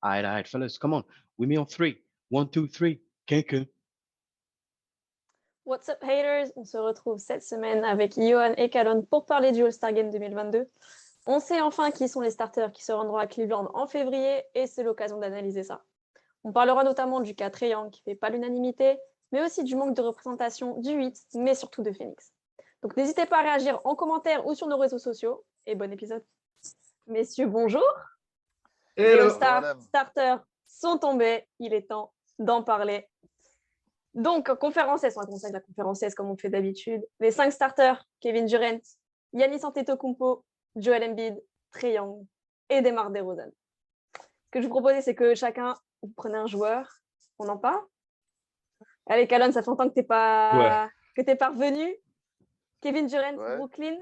All right, fellas, come on. We me on three. One, two, three. Quelqu'un. What's up haters? On se retrouve cette semaine avec Johan et Calonne pour parler du All-Star Game 2022. On sait enfin qui sont les starters qui se rendront à Cleveland en février et c'est l'occasion d'analyser ça. On parlera notamment du cas Trae Young qui ne fait pas l'unanimité, mais aussi du manque de représentation du 8, mais surtout de Phoenix. Donc n'hésitez pas à réagir en commentaire ou sur nos réseaux sociaux et bon épisode. Messieurs, bonjour. Les All-Star starters sont tombés, il est temps d'en parler. Donc, conférence S, on va commencer avec la conférence S comme on fait d'habitude. Les 5 starters, Kevin Durant, Giannis Antetokounmpo, Joel Embiid, Trae Young et DeMar DeRozan. Ce que je vous propose, c'est que chacun, vous prenez un joueur, on en parle. Allez, Calonne, ça fait longtemps que tu n'es pas revenu. Kevin Durant, Brooklyn,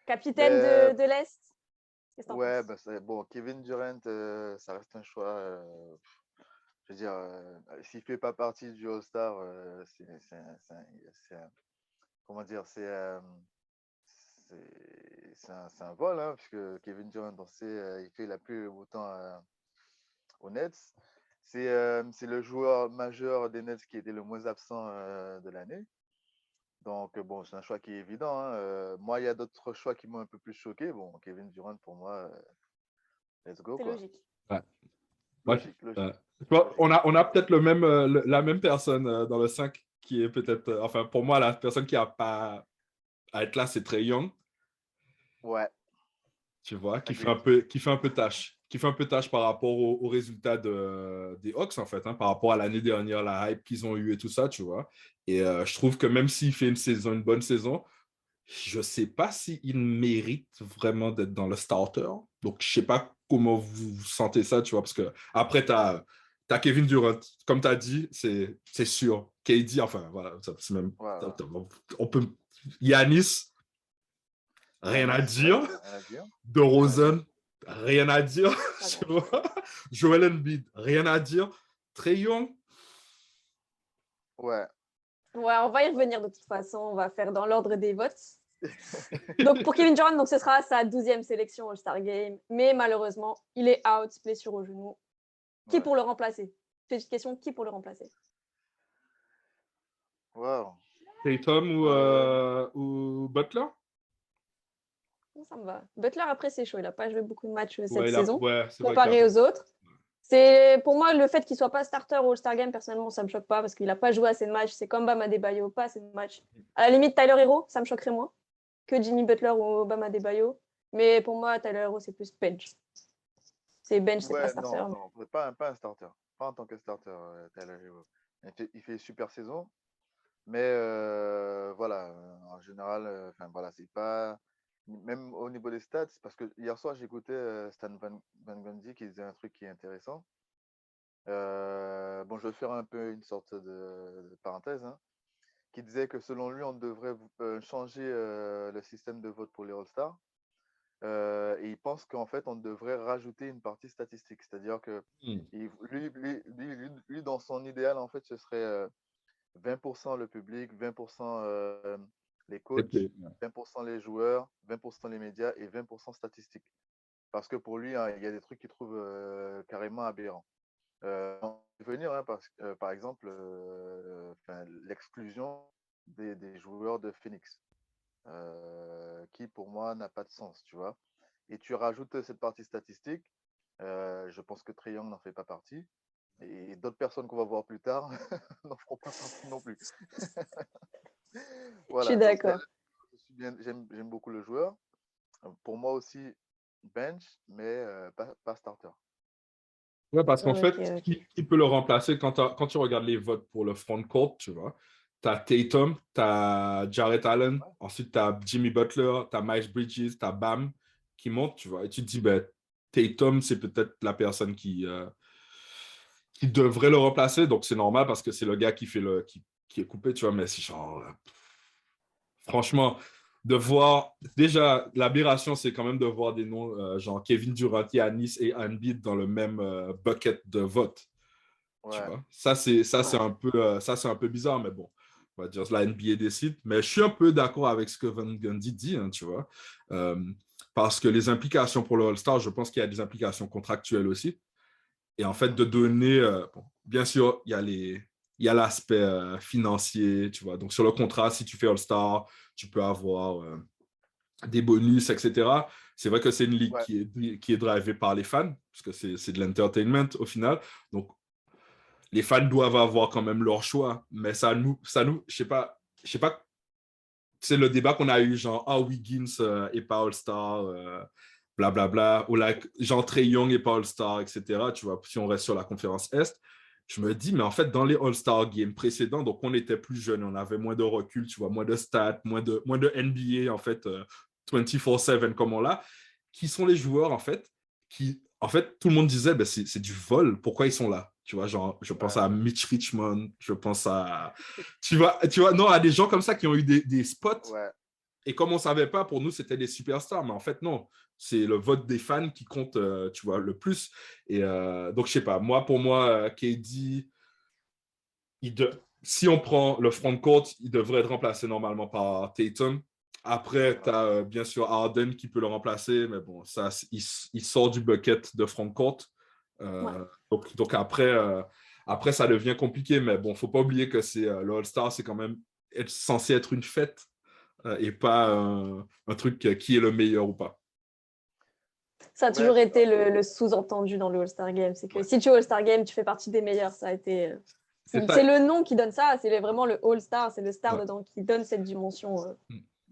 capitaine de l'Est. Qu'est-ce que penses? Bon, Kevin Durant, ça reste un choix... je veux dire, s'il ne fait pas partie du All-Star, comment dire, c'est un vol, hein, puisque Kevin Durant, on sait, il fait la pluie au temps aux Nets. C'est le joueur majeur des Nets qui était le moins absent de l'année. Donc, bon, c'est un choix qui est évident. Hein. Moi, il y a d'autres choix qui m'ont un peu plus choqué. Bon, Kevin Durant, pour moi, let's go. C'est logique. Ouais. Logique. On a peut-être la même personne dans le 5 qui est peut-être... enfin, pour moi, la personne qui n'a pas à être là, c'est Trae Young. Ouais. Tu vois, qui fait un peu tâche. Qui fait un peu tâche par rapport aux résultats des Hawks, en fait, hein, par rapport à l'année dernière, la hype qu'ils ont eue et tout ça, tu vois. Et je trouve que même s'il fait une bonne saison, je ne sais pas s'il mérite vraiment d'être dans le starter. Donc, je ne sais pas comment vous sentez ça, tu vois, parce que après, tu as Kevin Durant, comme tu as dit, c'est sûr. KD, enfin, voilà, c'est même... Voilà. On peut... Giannis, rien à dire. DeRozan, rien à dire. Joel Embiid, rien à dire. Trae Young. Ouais, on va y revenir de toute façon. On va faire dans l'ordre des votes. Donc, pour Kevin Durant, ce sera sa 12e sélection All-Star Game. Mais malheureusement, il est out, blessure au genou. Qui pour le remplacer? Petite question, qui pour le remplacer? Wow. Tatum ou Butler? Ça me va. Butler, après, c'est chaud. Il n'a pas joué beaucoup de matchs cette saison, comparé aux autres. Pour moi, le fait qu'il ne soit pas starter au All-Star Game, personnellement, ça ne me choque pas parce qu'il n'a pas joué assez de matchs. C'est comme Bam Adebayo, pas assez de matchs. À la limite, Tyler Hero, ça me choquerait moins que Jimmy Butler ou Bam Adebayo. Mais pour moi, Tyler Hero, c'est plus bench. C'est bench, c'est pas starter. Non, pas un starter. Pas en tant que starter, Tyler Hero. Il fait une super saison. Mais voilà, en général, c'est pas... Même au niveau des stats, parce que hier soir, j'écoutais Stan Van Gundy qui disait un truc qui est intéressant. Bon, je vais faire un peu une sorte de parenthèse, hein, qui disait que selon lui, on devrait changer le système de vote pour les All-Stars. Et il pense qu'en fait, on devrait rajouter une partie statistique. C'est-à-dire que lui, dans son idéal, en fait, ce serait 20% le public, 20% les coachs, 20% les joueurs, 20% les médias et 20% statistiques. Parce que pour lui, hein, il y a des trucs qu'il trouve carrément aberrants. On va venir, hein, par exemple, l'exclusion des joueurs de Phoenix, qui pour moi n'a pas de sens, tu vois. Et tu rajoutes cette partie statistique, je pense que Trae Young n'en fait pas partie. Et d'autres personnes qu'on va voir plus tard n'en feront pas partie non plus. Voilà, je suis d'accord. J'aime beaucoup le joueur. Pour moi aussi, bench, mais pas starter. Ouais, parce qu'en fait, qui peut le remplacer quand tu regardes les votes pour le front court, tu vois? Tu as Tatum, tu as Jarrett Allen, ensuite tu as Jimmy Butler, tu as Miles Bridges, tu as Bam qui monte, tu vois? Et tu te dis, ben, Tatum, c'est peut-être la personne qui devrait le remplacer, donc c'est normal parce que c'est le gars qui est coupé, tu vois? Mais c'est genre... franchement, de voir... Déjà, l'aberration, c'est quand même de voir des noms genre Kevin Durant, Giannis et Embiid dans le même bucket de vote. Ouais. Tu vois? Ça, c'est un peu bizarre, mais bon, on va dire la NBA décide. Mais je suis un peu d'accord avec ce que Van Gundy dit, hein, tu vois. parce que les implications pour le All-Star, je pense qu'il y a des implications contractuelles aussi. Et en fait, de donner, bon, bien sûr, il y a l'aspect financier, tu vois. Donc, sur le contrat, si tu fais All-Star, tu peux avoir des bonus, etc. C'est vrai que c'est une ligue Ouais. qui est drivée par les fans, parce que c'est de l'entertainment au final. Donc, les fans doivent avoir quand même leur choix. Mais je sais pas, c'est le débat qu'on a eu, genre, Wiggins est pas All-Star, blablabla, ou like, genre Trae Young est pas All-Star, etc. Tu vois, si on reste sur la conférence Est, je me dis, mais en fait, dans les All-Star Games précédents, donc on était plus jeunes, on avait moins de recul, tu vois, moins de stats, moins de NBA, en fait, 24/7 comme on l'a, qui sont les joueurs, en fait, en fait, tout le monde disait, ben, c'est du vol, pourquoi ils sont là? Tu vois, genre, je pense à Mitch Richmond, je pense à... Tu vois, non, à des gens comme ça qui ont eu des spots. Ouais. Et comme on ne savait pas, pour nous, c'était des superstars. Mais en fait, non. C'est le vote des fans qui compte, tu vois, le plus. Et donc, je ne sais pas. Pour moi, KD, si on prend le front court, il devrait être remplacé normalement par Tatum. Après, tu as bien sûr Harden qui peut le remplacer. Mais bon, ça, il sort du bucket de front court. Donc après, ça devient compliqué. Mais bon, il ne faut pas oublier que le All-Star, c'est quand même censé être une fête et pas un truc qui est le meilleur ou pas. Ça a toujours été le sous-entendu dans le All-Star Game. C'est que si tu es All-Star Game, tu fais partie des meilleurs. Ça a été... C'est le nom qui donne ça. C'est vraiment le All-Star. C'est le star dedans qui donne cette dimension.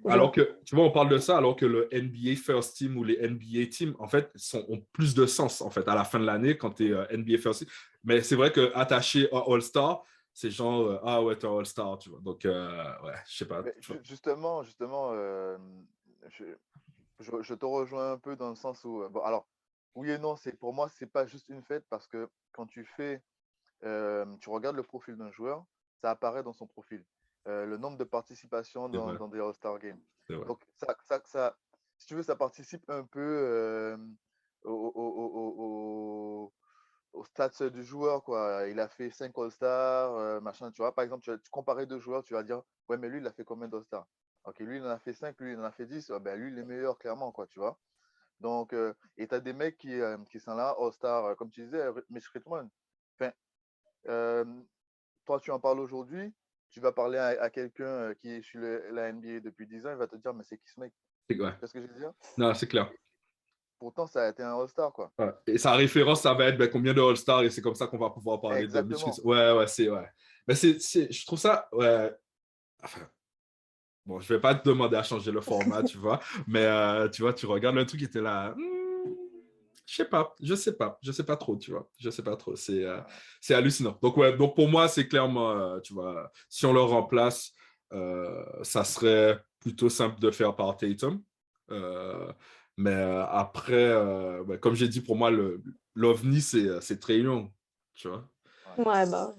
Alors que, tu vois, on parle de ça, alors que le NBA First Team ou les NBA Teams, en fait, ont plus de sens, en fait, à la fin de l'année, quand tu es NBA First Team. Mais c'est vrai qu'attaché à All-Star, c'est genre, ah ouais, t'es All-Star, tu vois. Donc, ouais, je sais pas. Justement, je te rejoins un peu dans le sens où, bon, alors, oui et non, pour moi, c'est pas juste une fête parce que quand tu regardes le profil d'un joueur, ça apparaît dans son profil. Le nombre de participations dans des All-Star Games. Donc, si tu veux, ça participe un peu au stats du joueur, quoi. Il a fait 5 All-Stars, machin, tu vois. Par exemple, tu comparais deux joueurs, tu vas dire, ouais, mais lui, il a fait combien d'All-Stars? Ok, lui, il en a fait 5, lui, il en a fait 10. Ben, lui, il est meilleur, clairement, quoi, tu vois. Donc, et tu as des mecs qui sont là, All-Star, comme tu disais, Mitch Richmond. Enfin, toi, tu en parles aujourd'hui, tu vas parler à quelqu'un qui est sur la NBA depuis 10 ans, il va te dire, mais c'est qui ce mec? C'est quoi? Tu vois ce que je veux dire? Non, c'est clair. Pourtant, ça a été un All-Star, quoi. Ouais. Et sa référence, ça va être combien de All-Stars, et c'est comme ça qu'on va pouvoir parler de Mitch Richmond. Ouais, c'est, ouais. Mais je trouve ça, ouais. Enfin, bon, je vais pas te demander à changer le format, tu vois, mais tu vois, tu regardes le truc qui était là. Je sais pas trop, tu vois. Je sais pas trop. C'est hallucinant. Donc, ouais, donc pour moi, c'est clairement, tu vois, si on le remplace, ça serait plutôt simple de faire par Tatum. Mais après, comme j'ai dit, pour moi, l'OVNI, c'est Trae Young, tu vois. Ouais, bah.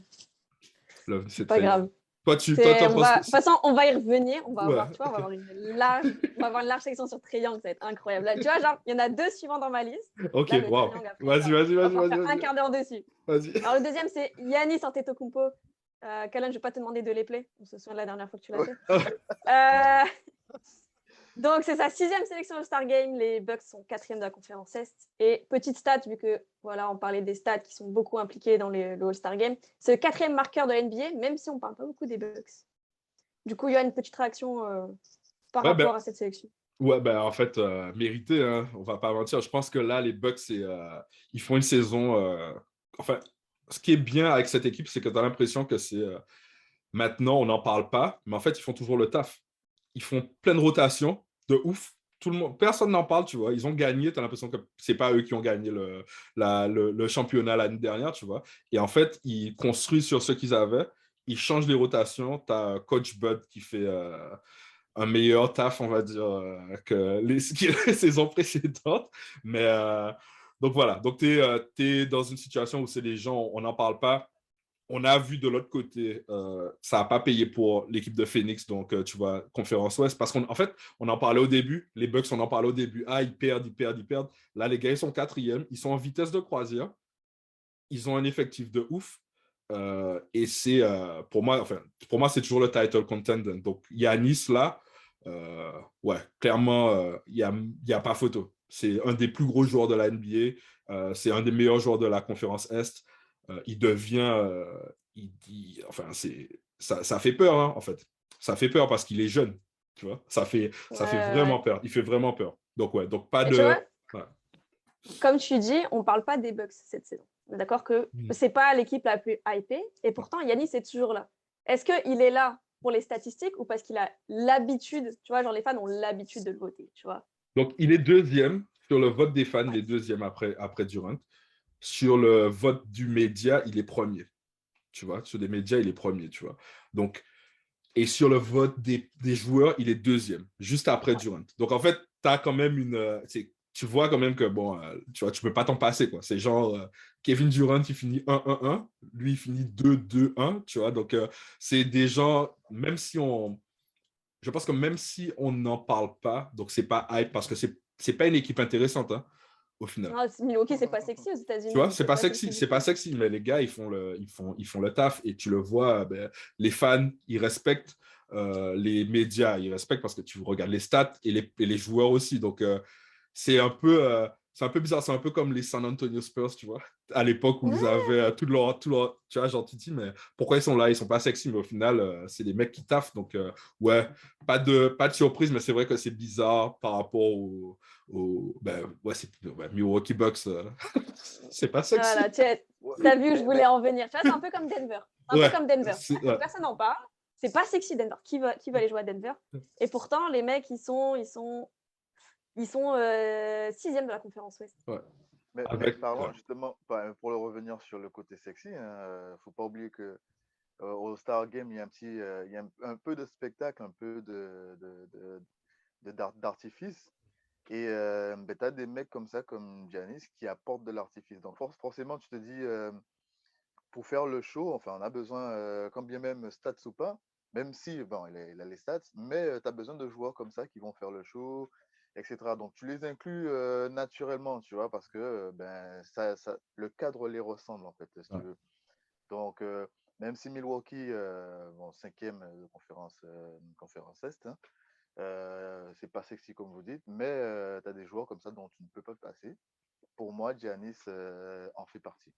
L'OVNI, c'est pas Trae grave. Young. Toi, tu De toute façon, on va y revenir. On va Ouais. avoir, tu vois, on va avoir une large section sur Trae Young, ça va être incroyable. Là, tu vois, genre, il y en a 2 suivants dans ma liste. Ok, Là, wow. Vas-y. On va faire un quart d'heure dessus. Vas-y. Alors, le deuxième, c'est Giannis Antetokounmpo. Callan, je ne vais pas te demander de les plays. On se souvient de la dernière fois que tu l'as fait. Donc, c'est sa 6e sélection All-Star Game. Les Bucks sont 4e de la conférence Est. Et petite stat, vu que voilà, on parlait des stats qui sont beaucoup impliqués dans le All-Star Game, c'est le 4e marqueur de NBA, même si on ne parle pas beaucoup des Bucks. Du coup, il y a une petite réaction par rapport à cette sélection. Ouais, ben en fait, mérité, hein, on va pas mentir. Je pense que là, les Bucks, ils font une saison. Enfin, ce qui est bien avec cette équipe, c'est que tu as l'impression que c'est. Maintenant, on n'en parle pas, mais en fait, ils font toujours le taf. Ils font plein de rotations, de ouf. Tout le monde, personne n'en parle, tu vois. Ils ont gagné, tu as l'impression que c'est pas eux qui ont gagné le championnat l'année dernière, tu vois. Et en fait, ils construisent sur ce qu'ils avaient. Ils changent les rotations. Tu as Coach Bud qui fait un meilleur taf, on va dire, que les saisons précédentes. Mais donc voilà. Donc, tu es dans une situation où c'est des gens, on n'en parle pas. On a vu de l'autre côté, ça n'a pas payé pour l'équipe de Phoenix, donc tu vois, conférence Ouest, parce qu'en fait, on en parlait au début, les Bucks, on en parlait au début, ils perdent. Là, les gars, ils sont 4e, ils sont en vitesse de croisière, ils ont un effectif de ouf, et c'est, pour moi, c'est toujours le title contender. Donc, Giannis, là, Ouais, clairement, il y a pas photo. C'est un des plus gros joueurs de la NBA. C'est un des meilleurs joueurs de la conférence Est. Il devient. Enfin, ça fait peur, hein, en fait. Ça fait peur parce qu'il est jeune. Tu vois, ça fait vraiment Ouais. peur. Il fait vraiment peur. Donc, ouais, donc pas Et tu de. vois, Ouais. comme tu dis, on ne parle pas des Bucks cette saison. On est d'accord que Mm. c'est pas l'équipe la plus hypée. Et pourtant, Yanis est toujours là. Est-ce qu'il est là pour les statistiques ou parce qu'il a l'habitude, tu vois, genre les fans ont l'habitude de le voter, tu vois. Donc, il est deuxième sur le vote des fans, il Ouais. est deuxième après Durant. Sur le vote du média, il est premier. Tu vois, sur les médias, il est premier, tu vois. Donc, et sur le vote des joueurs, il est deuxième, juste après Durant. Donc, en fait, tu as quand même tu vois quand même que, bon, tu vois, tu peux pas t'en passer, quoi. C'est genre, Kevin Durant, il finit 1-1-1, lui, il finit 2-2-1, tu vois. Donc, c'est des gens, je pense que même si on n'en parle pas, donc c'est pas hype, parce que c'est pas une équipe intéressante, hein, au final. Non, Milwaukee, c'est pas sexy aux Tu États-Unis. vois, c'est C'est pas pas sexy sexy, du c'est pas tout. sexy, mais les gars, ils font le taf et tu le vois, ben, les fans, ils respectent les médias, ils respectent parce que tu regardes les stats et les joueurs aussi. Donc, c'est un peu bizarre, c'est un peu comme les San Antonio Spurs, tu vois, à l'époque où ils avaient tu vois, genre, tu te dis, mais pourquoi ils sont là? Ils sont pas sexy, mais au final, c'est des mecs qui taffent. Donc, ouais, pas de surprise, mais c'est vrai que c'est bizarre par rapport ben, ouais, Milwaukee Bucks. C'est pas sexy. Voilà, tu Ouais, as vu où je voulais en venir. Tu vois, c'est un peu comme Denver. C'est un peu Ouais, comme Denver. ouais. Personne n'en parle. C'est pas sexy Denver. Qui va aller jouer à Denver? Et pourtant, les mecs, ils sont sixième de la conférence Ouest. mais, Ouais. parlons justement, pour le revenir sur le côté sexy, faut pas oublier que au Star Game, il y a il y a un peu de spectacle, un peu d'artifice. Et tu as des mecs comme ça, comme Giannis, qui apportent de l'artifice. Donc forcément, tu te dis, pour faire le show, enfin, on a besoin, quand bien même stats ou pas, même si, bon, il a les stats, mais tu as besoin de joueurs comme ça qui vont faire le show, etc. Donc, tu les inclus naturellement, tu vois, parce que le cadre les ressemble, en fait, si tu Ouais. veux. Donc, même si Milwaukee, bon, cinquième de conférence Est, hein, c'est pas sexy comme vous dites, mais tu as des joueurs comme ça dont tu ne peux pas passer. Pour moi, Giannis en fait partie.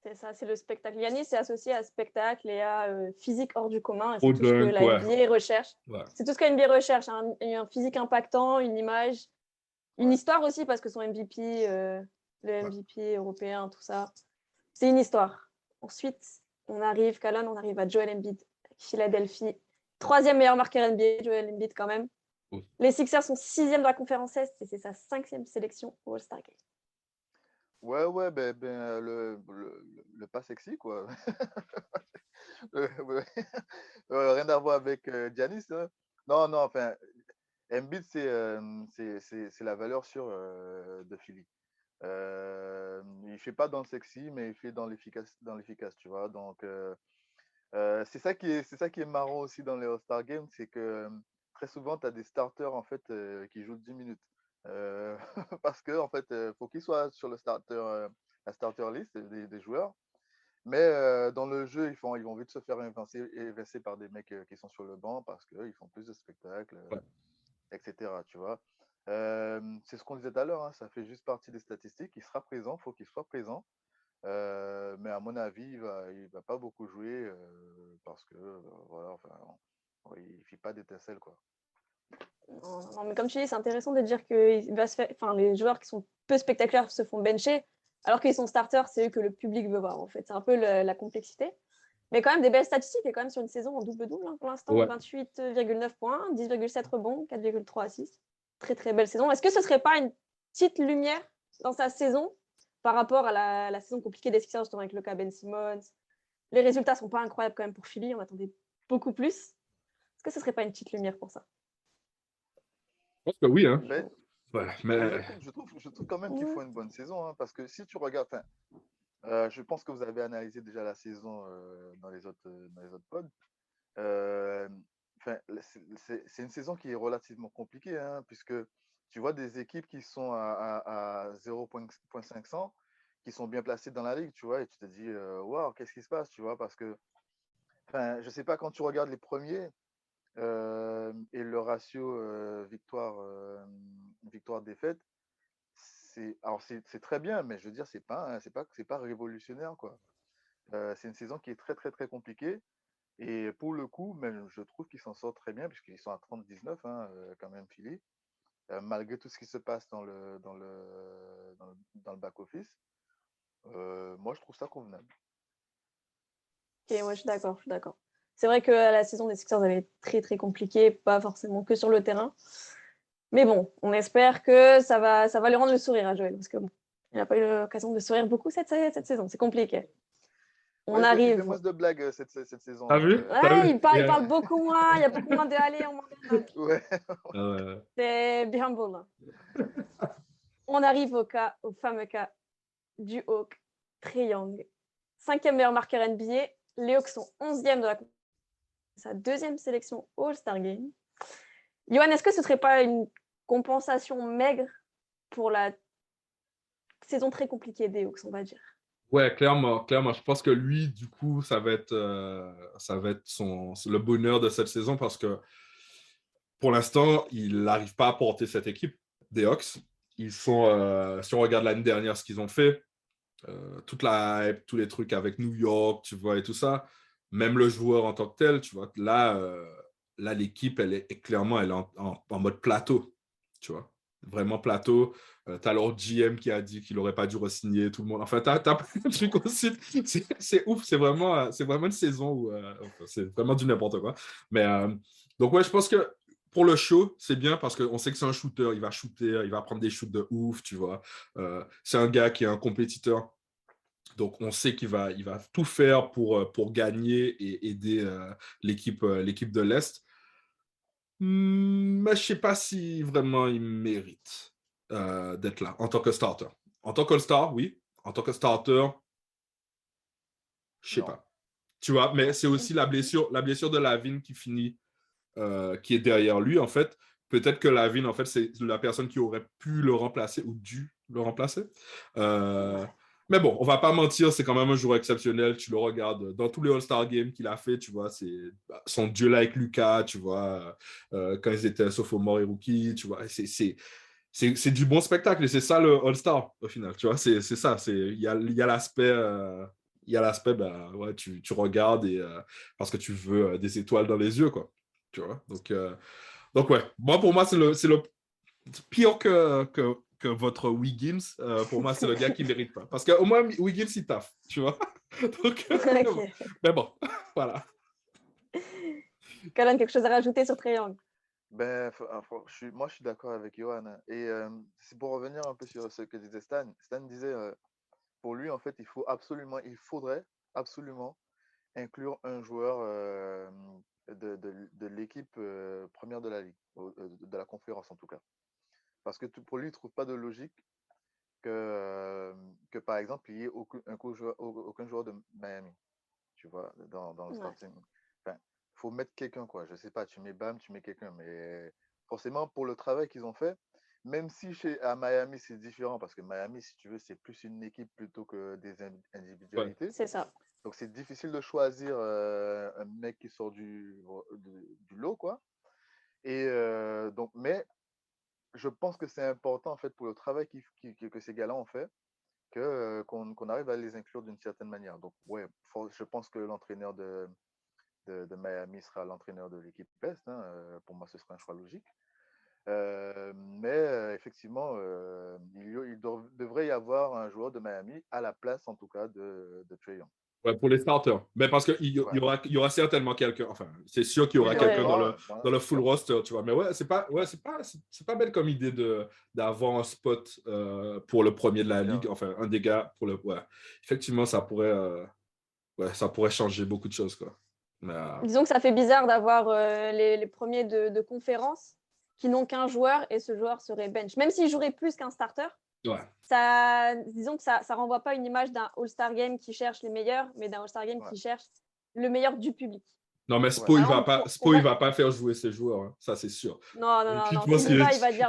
C'est ça, c'est le spectacle. Yanis est associé à spectacle et à physique hors du commun. Et c'est Au tout ce que dunk, la ouais. NBA recherche. Ouais. C'est tout ce que la NBA recherche. Un physique impactant, une image, une Ouais. histoire aussi, parce que son MVP, le Ouais. MVP européen, tout ça, c'est une histoire. Ensuite, on arrive à Joel Embiid, Philadelphie. Troisième meilleur marqueur NBA, Joel Embiid quand même. Oh. Les Sixers sont sixième de la conférence Est et c'est sa cinquième sélection au All-Star Game. Ouais, le pas sexy, quoi. Ouais. Rien à voir avec Giannis, hein. Non, non, enfin, Embiid, c'est la valeur sûre de Philly. Il fait pas dans le sexy, mais il fait dans l'efficace, tu vois. Donc, c'est ça qui est marrant aussi dans les All-Star Games, c'est que très souvent, tu as des starters en fait, qui jouent 10 minutes. Parce que en fait, faut qu'ils soient sur la starter list des joueurs. Mais dans le jeu, ils vont vite se faire évincer par des mecs qui sont sur le banc parce qu'ils font plus de spectacles, Ouais. etc. Tu vois. C'est ce qu'on disait tout à l'heure, hein, ça fait juste partie des statistiques. Il sera présent, il faut qu'il soit présent. Mais à mon avis, il va pas beaucoup jouer parce que voilà, enfin, il fait pas d'étincelle, quoi. Non, non, mais comme tu dis, c'est intéressant de dire que les joueurs qui sont peu spectaculaires se font bencher, alors qu'ils sont starters, c'est eux que le public veut voir, en fait. C'est un peu la complexité. Mais quand même, des belles statistiques. Il est quand même sur une saison en double-double, hein, pour l'instant. Ouais. 28,9 points, 10,7 rebonds, 4,3 assists. Très, très belle saison. Est-ce que ce ne serait pas une petite lumière dans sa saison par rapport à la saison compliquée des Sixers, justement, avec le cas Ben Simmons? Les résultats ne sont pas incroyables quand même pour Philly. On attendait beaucoup plus. Est-ce que ce ne serait pas une petite lumière pour ça? Je pense que oui, hein. Ben, Ouais, ben, mais je trouve quand même qu'ils Ouais. font une bonne saison, hein, parce que si tu regardes, enfin, je pense que vous avez analysé déjà la saison dans les autres pods. Euh, enfin, c'est une saison qui est relativement compliquée, hein, puisque tu vois des équipes qui sont à 0,500, qui sont bien placées dans la ligue, tu vois, et tu te dis, waouh, qu'est-ce qui se passe, tu vois, parce que, enfin, je sais pas, quand tu regardes les premiers, Et le ratio victoire-défaite, c'est très bien, mais je veux dire, c'est pas révolutionnaire, quoi. C'est une saison qui est très, très, très compliquée. Et pour le coup, même, je trouve qu'ils s'en sortent très bien, puisqu'ils sont à 30-19, hein, quand même, Philly, malgré tout ce qui se passe dans le back-office. Moi, je trouve ça convenable. Ok, ouais, je suis d'accord. C'est vrai que la saison des Sixers, elle est très, très compliquée, pas forcément que sur le terrain. Mais bon, on espère que ça va lui rendre le sourire à Joël, parce que bon, il n'a pas eu l'occasion de sourire beaucoup cette saison. C'est compliqué. On Ouais, il fait arrive. moins de blagues cette saison. T'as vu? Ouais, il parle beaucoup moins. Il y a beaucoup moins de allez, on m'en donne. Ouais. C'est be humble. On arrive au fameux cas du Hawk, Trae Young. 5e meilleur marqueur NBA. Les Hawks sont 11e de sa 2e sélection All-Star Game. Johan, est-ce que ce ne serait pas une compensation maigre pour la saison très compliquée des Hawks, on va dire? Ouais, clairement. Je pense que lui, du coup, ça va être le bonheur de cette saison parce que pour l'instant, il n'arrive pas à porter cette équipe des Hawks. Ils sont, si on regarde l'année dernière ce qu'ils ont fait, toute la hype, tous les trucs avec New York, tu vois, et tout ça, même le joueur en tant que tel, tu vois, là l'équipe, clairement, elle est en mode plateau, tu vois, vraiment plateau. Tu as leur GM qui a dit qu'il n'aurait pas dû re-signer tout le monde. Enfin, tu as plein de trucs aussi. C'est ouf, c'est vraiment une saison où c'est vraiment du n'importe quoi. Mais donc, ouais, je pense que pour le show, c'est bien parce qu'on sait que c'est un shooter, il va shooter, il va prendre des shoots de ouf, tu vois. C'est un gars qui est un compétiteur. Donc, on sait qu'il va tout faire pour gagner et aider l'équipe de l'Est. Mais je ne sais pas si vraiment il mérite d'être là en tant que starter. En tant qu'All-Star, oui. En tant que starter, je ne sais Non. pas. Tu vois, mais c'est aussi la blessure de Lavine qui est derrière lui, en fait. Peut-être que Lavine, en fait, c'est la personne qui aurait pu le remplacer ou dû le remplacer. Mais bon, on va pas mentir, c'est quand même un joueur exceptionnel. Tu le regardes dans tous les All-Star Games qu'il a fait, tu vois, c'est son duel avec Lucas, tu vois, quand ils étaient sophomore et rookie, tu vois, c'est du bon spectacle et c'est ça le All-Star au final, tu vois, c'est ça, il y a l'aspect ouais, tu regardes parce que tu veux des étoiles dans les yeux, quoi, tu vois, donc ouais, moi pour moi c'est le pire que votre Wiggins. Pour moi c'est le gars qui mérite pas parce qu'au moins Wiggins il taffe, tu vois. Donc Ok. mais bon voilà. Colin, quelque chose à rajouter sur Trae Young? Ben, moi, je suis d'accord avec Johan, hein. Et c'est pour revenir un peu sur ce que disait Stan. Stan disait, pour lui, en fait, il faudrait absolument inclure un joueur de l'équipe première de la ligue, de la conférence en tout cas. Parce que pour lui, il ne trouve pas de logique que par exemple, il n'y ait aucun joueur de Miami, tu vois, dans le Ouais. starting. Enfin, il faut mettre quelqu'un, quoi. Je sais pas, tu mets Bam, tu mets quelqu'un, mais forcément, pour le travail qu'ils ont fait, même si à Miami, c'est différent, parce que Miami, si tu veux, c'est plus une équipe plutôt que des Ouais. individualités. C'est ça. Donc, c'est difficile de choisir un mec qui sort du lot, quoi. Et donc, mais je pense que c'est important, en fait, pour le travail que ces gars-là ont fait, qu'on arrive à les inclure d'une certaine manière. Donc, ouais, je pense que l'entraîneur de Miami sera l'entraîneur de l'équipe Est. Hein. Pour moi, ce sera un choix logique. Mais effectivement, il devrait y avoir un joueur de Miami à la place, en tout cas, de Trae Young. Ouais, pour les starters. Mais parce qu'il Ouais. y aura certainement quelqu'un. Enfin, c'est sûr qu'il y aura Oui, quelqu'un ouais. dans le full roster, tu vois. Mais ouais, c'est pas belle comme idée d'avoir un spot pour le premier de la ligue. Enfin, un des gars pour le. Ouais. Effectivement, ça pourrait changer beaucoup de choses, quoi. Mais, Disons que ça fait bizarre d'avoir les premiers de conférence qui n'ont qu'un joueur et ce joueur serait bench. Même s'il jouerait plus qu'un starter, ouais. disons que ça renvoie pas une image d'un All-Star Game qui cherche les meilleurs, mais d'un All-Star Game qui cherche le meilleur du public. Non, mais Ouais. Spo, il va pas faire jouer ses joueurs, hein. Ça, c'est sûr. Non, non, Et non, puis, non. je pense S'il y va, il va dire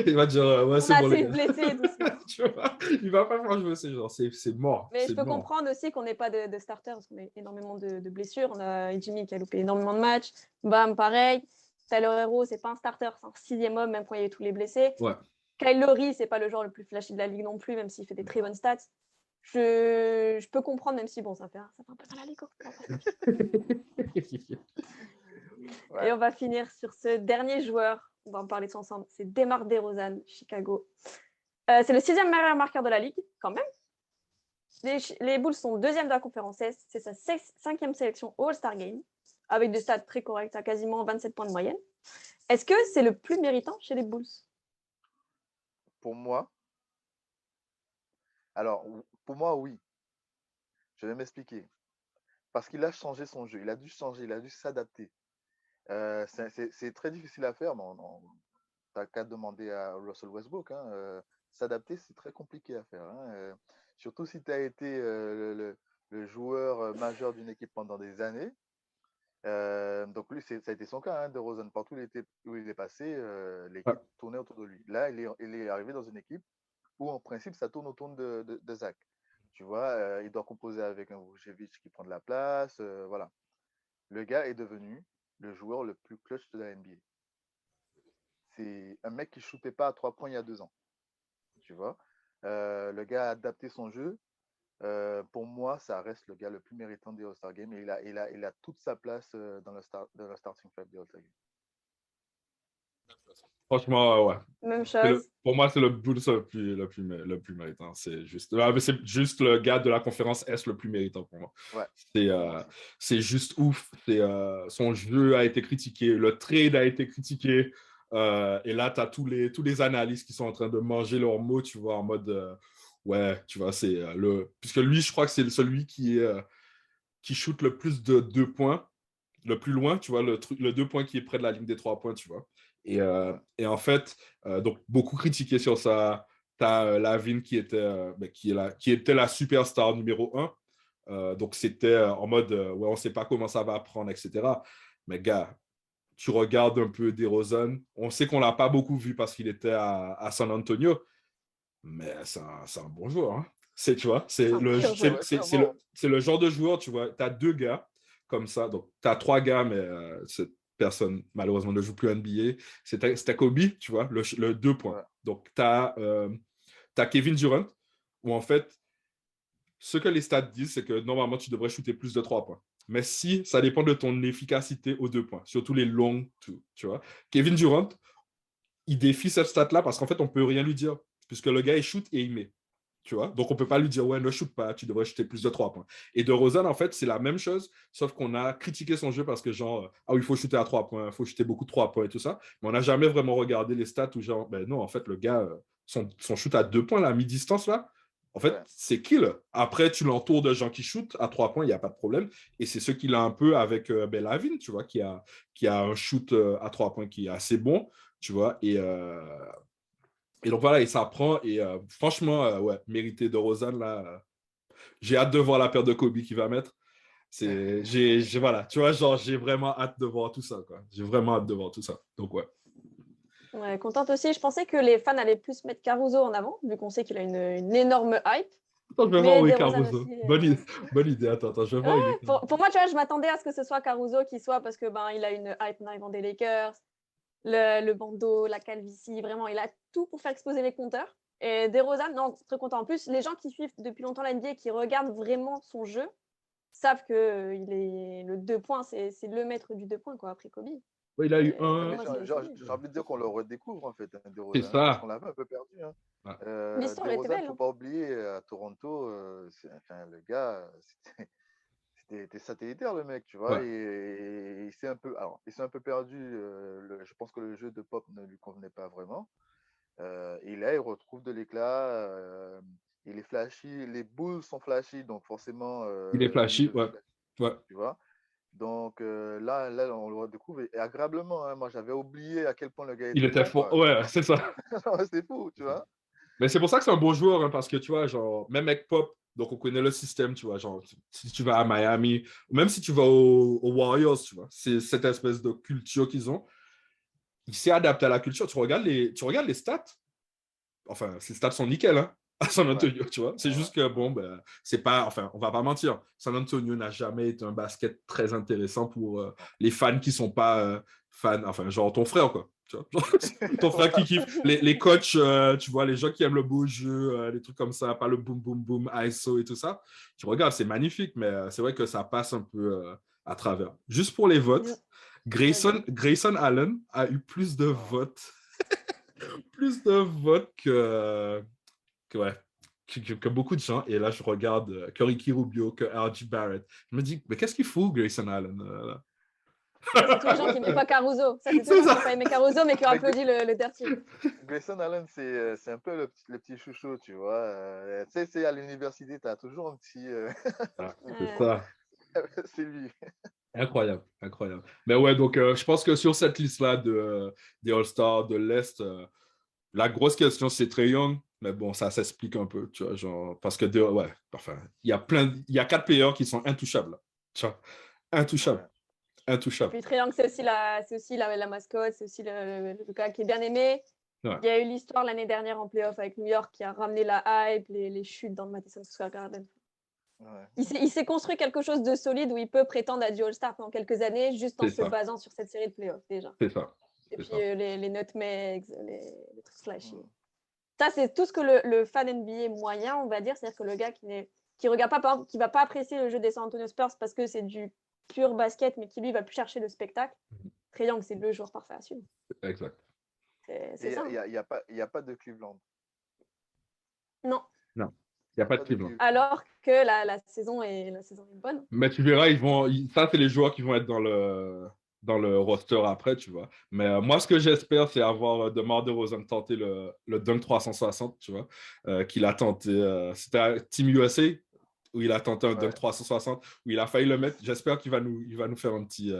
il va dire, ouais, on c'est a bon, les assez de gars. blessés doucement. Tu vois, il va pas faire jouer ses joueurs. C'est mort. Mais je C'est peux mort. comprendre aussi qu'on n'ait pas de starters parce qu'on a énormément de blessures. On a Jimmy qui a loupé énormément de matchs. Bam, pareil. Tyler Hero, c'est pas un starter, c'est un 6e homme, même quand il y a eu tous les blessés. Ouais. Kyle Lowry, c'est pas le joueur le plus flashy de la ligue non plus, même s'il fait des très bonnes stats. Je peux comprendre, même si bon, ça fait un peu mal à l'ego. Ouais. Et on va finir sur ce dernier joueur. On va en parler tous ensemble. C'est DeMar DeRozan, Chicago. C'est le 6e meilleur marqueur de la ligue, quand même. Les Bulls sont 2e de la conférence Est. C'est sa 5e sélection au All-Star Game, avec des stats très correctes, à quasiment 27 points de moyenne. Est-ce que c'est le plus méritant chez les Bulls? Pour moi, alors, pour moi, oui. Je vais m'expliquer. Parce qu'il a changé son jeu. Il a dû changer, il a dû s'adapter. C'est très difficile à faire, mais t'as qu'à demander à Russell Westbrook, hein. S'adapter, c'est très compliqué à faire, hein. Surtout si tu as été le joueur majeur d'une équipe pendant des années. Donc lui, ça a été son cas, hein, DeRozan. Partout où il est passé, l'équipe tournait autour de lui. Là, il est arrivé dans une équipe où, en principe, ça tourne autour de Zach. Tu vois, il doit composer avec un Vucevic qui prend de la place. Voilà. Le gars est devenu le joueur le plus clutch de la NBA. C'est un mec qui ne shootait pas à 3 points il y a 2 ans. Tu vois, le gars a adapté son jeu. Pour moi, ça reste le gars le plus méritant des All-Star Games et il a toute sa place dans le starting five des All-Star Games. Franchement, ouais. Même chose. Pour moi, c'est le Bulls le plus méritant. C'est juste le gars de la conférence Est le plus méritant pour moi. Ouais. C'est juste ouf. Son jeu a été critiqué, le trade a été critiqué. Et là, tu as tous les analystes qui sont en train de manger leurs mots, tu vois, en mode ouais, tu vois, c'est puisque lui, je crois que c'est celui qui shoot le plus de 2 points, le plus loin, tu vois, le 2 points qui est près de la ligne des 3 points, tu vois. Et en fait, donc beaucoup critiqué sur ça. Tu as Lavin qui était la superstar numéro 1. Donc c'était en mode, ouais, on ne sait pas comment ça va prendre, etc. Mais gars, tu regardes un peu DeRozan, on sait qu'on ne l'a pas beaucoup vu parce qu'il était à San Antonio, mais c'est un bon joueur, hein. Tu vois, c'est le genre de joueur, tu vois, tu as 2 gars comme ça, donc tu as 3 gars, mais cette personne, malheureusement, ne joue plus à NBA. C'était Kobe, tu vois, le 2 points. Ouais. Donc, tu as Kevin Durant, où en fait, ce que les stats disent, c'est que normalement, tu devrais shooter plus de 3 points. Mais si, ça dépend de ton efficacité aux 2 points, surtout les longs, tu vois. Kevin Durant, il défie cette stat-là parce qu'en fait, on ne peut rien lui dire, puisque le gars, il shoot et il met. Tu vois? Donc, on ne peut pas lui dire, ouais, ne shoot pas, tu devrais shooter plus de 3 points. Et DeRozan, en fait, c'est la même chose, sauf qu'on a critiqué son jeu parce que, genre, ah oui, il faut shooter à 3 points, il faut shooter beaucoup de 3 points et tout ça. Mais on n'a jamais vraiment regardé les stats où, genre, ben non, en fait, le gars, son shoot à 2 points, là, à mi-distance, là, en fait, c'est kill. Après, tu l'entoures de gens qui shootent à 3 points, il n'y a pas de problème. Et c'est ce qu'il a un peu avec Lavin, tu vois, qui a un shoot à 3 points qui est assez bon, tu vois. Et donc voilà, et ça prend. Et franchement, ouais, mérité DeRozan, là. J'ai hâte de voir la paire de Kobe qu'il va mettre. Voilà, tu vois, genre, j'ai vraiment hâte de voir tout ça, quoi. J'ai vraiment hâte de voir tout ça. Donc, ouais. Ouais, contente aussi. Je pensais que les fans allaient plus mettre Caruso en avant, vu qu'on sait qu'il a une énorme hype. Attends, je vais Mais voir où est DeRozan Caruso. aussi, Bonne idée. Attends, je vais voir où il est. pour moi, tu vois, je m'attendais à ce que ce soit Caruso qui soit, parce que il a une hype en arrivant des Lakers, le bandeau, la calvitie, vraiment, il a tout pour faire exploser les compteurs. Et DeRozan, non, très content. En plus, les gens qui suivent depuis longtemps la NBA et qui regardent vraiment son jeu savent que le 2 points, c'est le maître du 2 points, quoi, après Kobe. Ouais, il a eu J'ai envie de dire qu'on le redécouvre, en fait, hein, DeRozan, c'est ça. parce qu'on l'avait un peu perdu. Hein. Ouais. L'histoire était DeRozan, il belle. ne faut pas oublier, à Toronto, le gars, c'était satellitaire, le mec, tu vois. Ouais. Et il s'est un peu perdu. Je pense que le jeu de Pop ne lui convenait pas vraiment. Et là, il retrouve de l'éclat. Il est flashy. Les Bulls sont flashy, donc forcément. Il est flashy, lui aussi, ouais. tu vois. Donc là, on le redécouvre et agréablement. Hein. Moi, j'avais oublié à quel point le gars Il était était bon. fort. Ouais, c'est ça. C'est fou, tu vois. Mais c'est pour ça que c'est un bon joueur, hein, parce que tu vois, genre, même avec Pop, Donc, on connaît le système, tu vois. Genre, si tu vas à Miami, ou même si tu vas aux Warriors, tu vois, c'est cette espèce de culture qu'ils ont. Il s'est adapté à la culture. Tu regardes les stats. Enfin, ces stats sont nickel, hein, à San Antonio, tu vois. C'est juste que, bon, ben, c'est pas, enfin, on va pas mentir. San Antonio n'a jamais été un basket très intéressant pour les fans qui sont pas fans, enfin, genre ton frère, quoi. Tu vois? Genre, ton frère qui kiffe. Les coachs, tu vois, les gens qui aiment le beau jeu, les trucs comme ça, pas le boom, boom, boom, ISO et tout ça. Tu regardes, c'est magnifique, mais c'est vrai que ça passe un peu à travers. Juste pour les votes, Grayson Allen a eu plus de votes ouais, que beaucoup de gens. Et là, je regarde que Ricky Rubio, que R.J. Barrett. Je me dis, mais qu'est-ce qu'il fout, Grayson Allen là? Ça, c'est tous les gens qui n'aimaient pas Caruso. Ça, c'est tous les gens qui n'ont pas aimé Caruso, mais qui ont applaudi le dirty. Grayson Allen, c'est un peu le petit chouchou, tu vois. Tu sais, c'est à l'université, tu as toujours un petit. C'est ça. C'est lui. Incroyable, incroyable. Mais ouais, donc je pense que sur cette liste-là des All-Stars de l'Est, la grosse question, c'est Trae Young. Mais bon, ça s'explique un peu, tu vois, genre, parce que, ouais, enfin, il y a 4 players qui sont intouchables, là, tu vois, intouchables, Ouais. Et intouchables. puis Trae Young, c'est aussi la mascotte, c'est aussi le gars qui est bien aimé. Ouais. Il y a eu l'histoire l'année dernière en playoff avec New York qui a ramené la hype, les chutes dans le Madison Square Garden. Ouais. Il s'est construit quelque chose de solide où il peut prétendre à du All-Star pendant quelques années, juste en C'est se ça. basant sur cette série de playoffs déjà. C'est ça. Et C'est puis ça. les nutmegs, les trucs flashy. Mm. Ça, c'est tout ce que le fan NBA moyen, on va dire, c'est-à-dire que le gars qui regarde pas, par exemple, qui va pas apprécier le jeu des San Antonio Spurs parce que c'est du pur basket, mais qui lui va plus chercher le spectacle. Trae Young, c'est le joueur parfait à suivre. Exact. C'est ça. Il y a pas de Cleveland. Non. Non, il n'y a pas de Cleveland. Alors que la saison est bonne. Mais tu verras, ça, c'est les joueurs qui vont être dans le roster après, tu vois. Mais moi, ce que j'espère, c'est avoir DeMar DeRozan tenter le dunk 360, tu vois, qu'il a tenté. C'était à Team USA, où il a tenté un dunk 360, où il a failli le mettre. J'espère qu'il va nous faire un petit...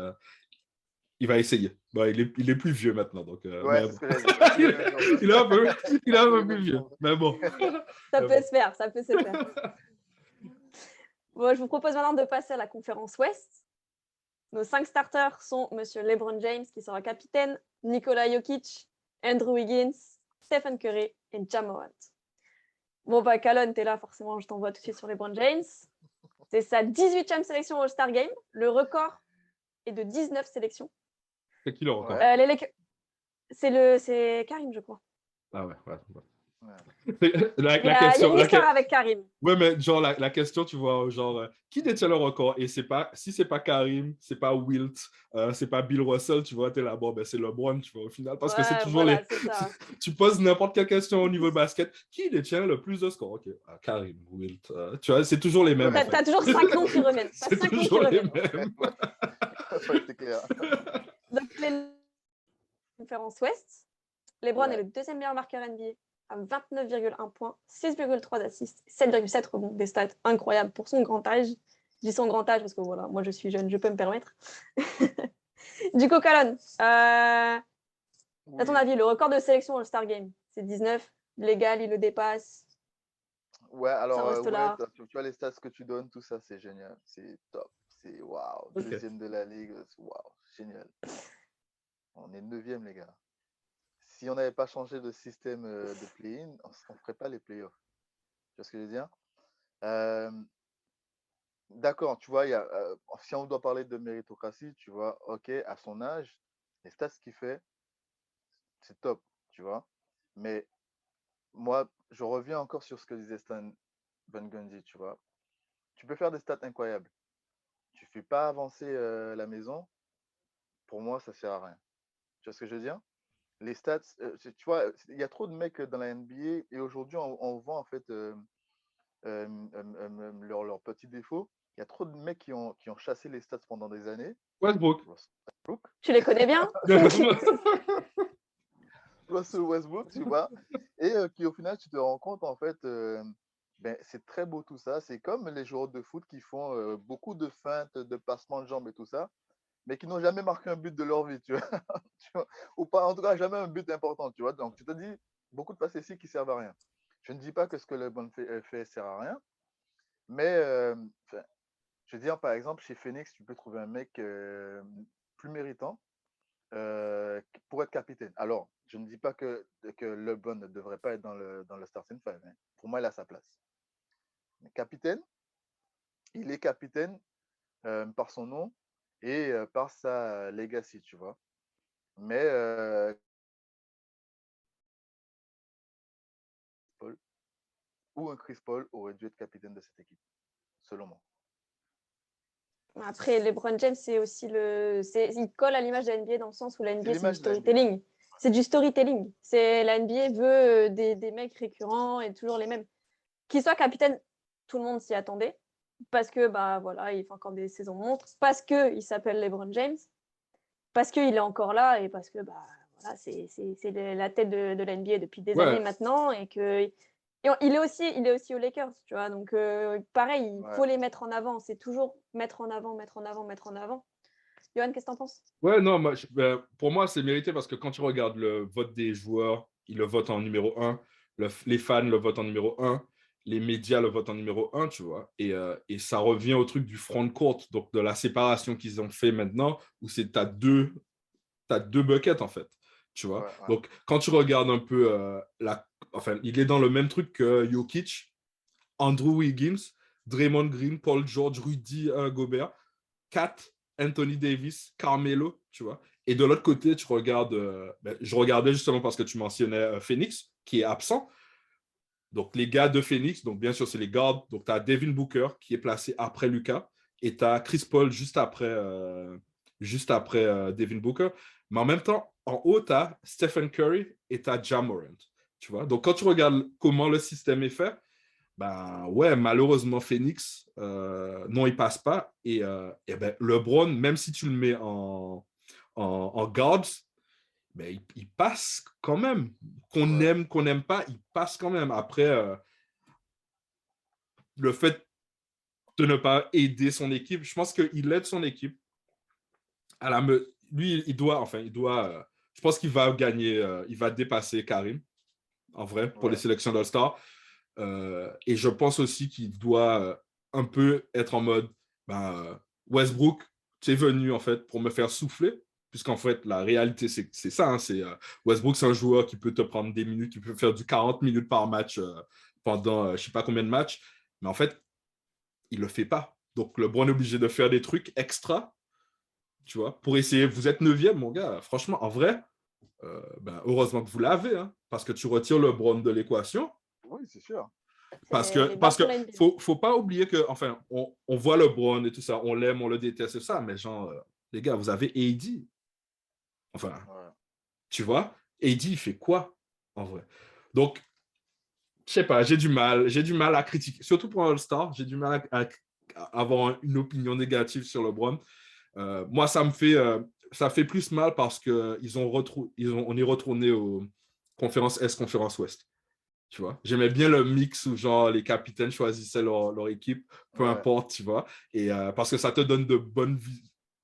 il va essayer. Bon, il est plus vieux maintenant, donc... Ouais, c'est ce que j'ai dit. il est un peu plus vieux, mais bon. Ça peut se faire, ça peut se faire. Bon, je vous propose maintenant de passer à la conférence Ouest. Nos 5 starters sont Monsieur LeBron James, qui sera capitaine, Nikola Jokic, Andrew Wiggins, Stephen Curry et Ja Morant. Bon, bah, Calonne, t'es là, forcément, je t'envoie tout de suite sur LeBron James. C'est sa 18e sélection All-Star Game. Le record est de 19 sélections. C'est qui le record? C'est Karim, je crois. Ah ouais. Il y a une histoire avec Karim. Ouais, mais genre, la question, tu vois, genre, qui détient le record? Et si c'est pas Karim, c'est pas Wilt, c'est pas Bill Russell, tu vois, t'es là, bon, ben c'est LeBron, tu vois, au final. Parce que c'est toujours tu poses n'importe quelle question au niveau basket, qui détient le plus de scores? Ok, Karim, Wilt, tu vois, c'est toujours les mêmes. T'as toujours 5 noms qui reviennent. C'est toujours les mêmes. C'est clair. Donc, les conférences Ouest, LeBron est le deuxième meilleur marqueur NBA à 29,1 points, 6,3 assists, 7,7 rebonds, des stats incroyables pour son grand âge. Je dis son grand âge parce que voilà, moi je suis jeune, je peux me permettre. Du coup, Calonne, à ton avis, le record de sélection All-Star Game, c'est 19, légal, il le dépasse. Ouais, alors, là. tu vois les stats que tu donnes, tout ça, c'est génial. C'est top. C'est waouh. Okay. Deuxième de la ligue, waouh, génial. On est 9e, les gars. Si on n'avait pas changé de système de play-in, on ne ferait pas les playoffs. Tu vois ce que je veux dire? D'accord, tu vois, si on doit parler de méritocratie, tu vois, ok, à son âge, les stats qu'il fait, c'est top, tu vois. Mais moi, je reviens encore sur ce que disait Stan Van Gundy, tu vois. Tu peux faire des stats incroyables. Tu ne fais pas avancer la maison, pour moi, ça ne sert à rien. Tu vois ce que je veux dire? Les stats, tu vois, il y a trop de mecs dans la NBA et aujourd'hui, on voit en fait leurs petits défauts. Il y a trop de mecs qui ont chassé les stats pendant des années. Westbrook. Tu les connais bien? Russell Westbrook, tu vois. Et qui au final, tu te rends compte, en fait, c'est très beau tout ça. C'est comme les joueurs de foot qui font beaucoup de feintes, de passements de jambes et tout ça, mais qui n'ont jamais marqué un but de leur vie, tu vois. Tu vois. Ou pas, en tout cas, jamais un but important, tu vois. Donc, tu te dis, beaucoup de passes ici qui servent à rien. Je ne dis pas que ce que LeBron fait sert à rien, Mais, enfin, je veux dire, par exemple, chez Phoenix, tu peux trouver un mec plus méritant pour être capitaine. Alors, je ne dis pas que LeBron ne devrait pas être dans le starting five, hein. Pour moi, il a sa place. Mais capitaine, il est capitaine par son nom et par sa legacy, tu vois. Mais Paul ou un Chris Paul aurait dû être capitaine de cette équipe, selon moi. Après, LeBron James, c'est aussi il colle à l'image de la NBA dans le sens où la NBA, c'est du l'image de la NBA. storytelling. C'est du storytelling. La NBA veut des mecs récurrents et toujours les mêmes. Qu'il soit capitaine, tout le monde s'y attendait. Parce que, bah voilà, il fait encore des saisons montres. Parce qu'il s'appelle LeBron James. Parce qu'il est encore là et parce que, bah voilà, c'est la tête de la NBA depuis des années maintenant et que. Et il est aussi aux Lakers, tu vois. Donc, pareil, il faut les mettre en avant. C'est toujours mettre en avant. Yoann, qu'est-ce que t'en penses? Ouais, non, pour moi, c'est mérité parce que quand tu regardes le vote des joueurs, ils le votent en numéro 1, les fans le votent en numéro 1, les médias le votent en numéro 1, tu vois. Et ça revient au truc du front court, donc de la séparation qu'ils ont fait maintenant, où t'as deux buckets, en fait, tu vois. Ouais. Donc, quand tu regardes un peu, enfin, il est dans le même truc que Jokic, Andrew Wiggins, Draymond Green, Paul George, Rudy Gobert, Kat, Anthony Davis, Carmelo, tu vois. Et de l'autre côté, tu regardes, je regardais justement parce que tu mentionnais Phoenix, qui est absent. Donc, les gars de Phoenix, donc bien sûr, c'est les guards. Donc, tu as Devin Booker, qui est placé après Lucas, et tu as Chris Paul juste après Devin Booker. Mais en même temps, en haut, tu as Stephen Curry et tu as Ja Morant, tu vois. Donc, quand tu regardes comment le système est fait, ben ouais, malheureusement, Phoenix, non, il passe pas. Et ben, LeBron, même si tu le mets en guards, ben, il passe quand même. Qu'on aime, qu'on n'aime pas, il passe quand même. Après, le fait de ne pas aider son équipe, je pense qu'il aide son équipe. Lui, je pense qu'il va gagner, il va dépasser Karim, en vrai, pour les sélections d'All-Star. Et je pense aussi qu'il doit un peu être en mode Westbrook, tu es venu en fait pour me faire souffler, puisqu'en fait la réalité c'est ça, hein, Westbrook c'est un joueur qui peut te prendre des minutes, qui peut faire du 40 minutes par match pendant je sais pas combien de matchs, mais en fait il le fait pas. Donc LeBron est obligé de faire des trucs extra, tu vois, pour essayer. Vous êtes 9e, mon gars, franchement, en vrai, heureusement que vous l'avez, hein, parce que tu retires LeBron de l'équation. Oui, c'est sûr. Parce que faut pas oublier que, enfin, on voit LeBron et tout ça, on l'aime, on le déteste et ça, mais genre, les gars, vous avez AD. Enfin, tu vois, AD, il fait quoi, en vrai? Donc, je sais pas, j'ai du mal à critiquer, surtout pour un All-Star, j'ai du mal à avoir une opinion négative sur LeBron. Moi, ça fait plus mal parce qu'on est retourné aux conférences Est, conférence Ouest. Tu vois, j'aimais bien le mix où genre les capitaines choisissaient leur équipe, peu importe, tu vois, et parce que ça te donne de bonnes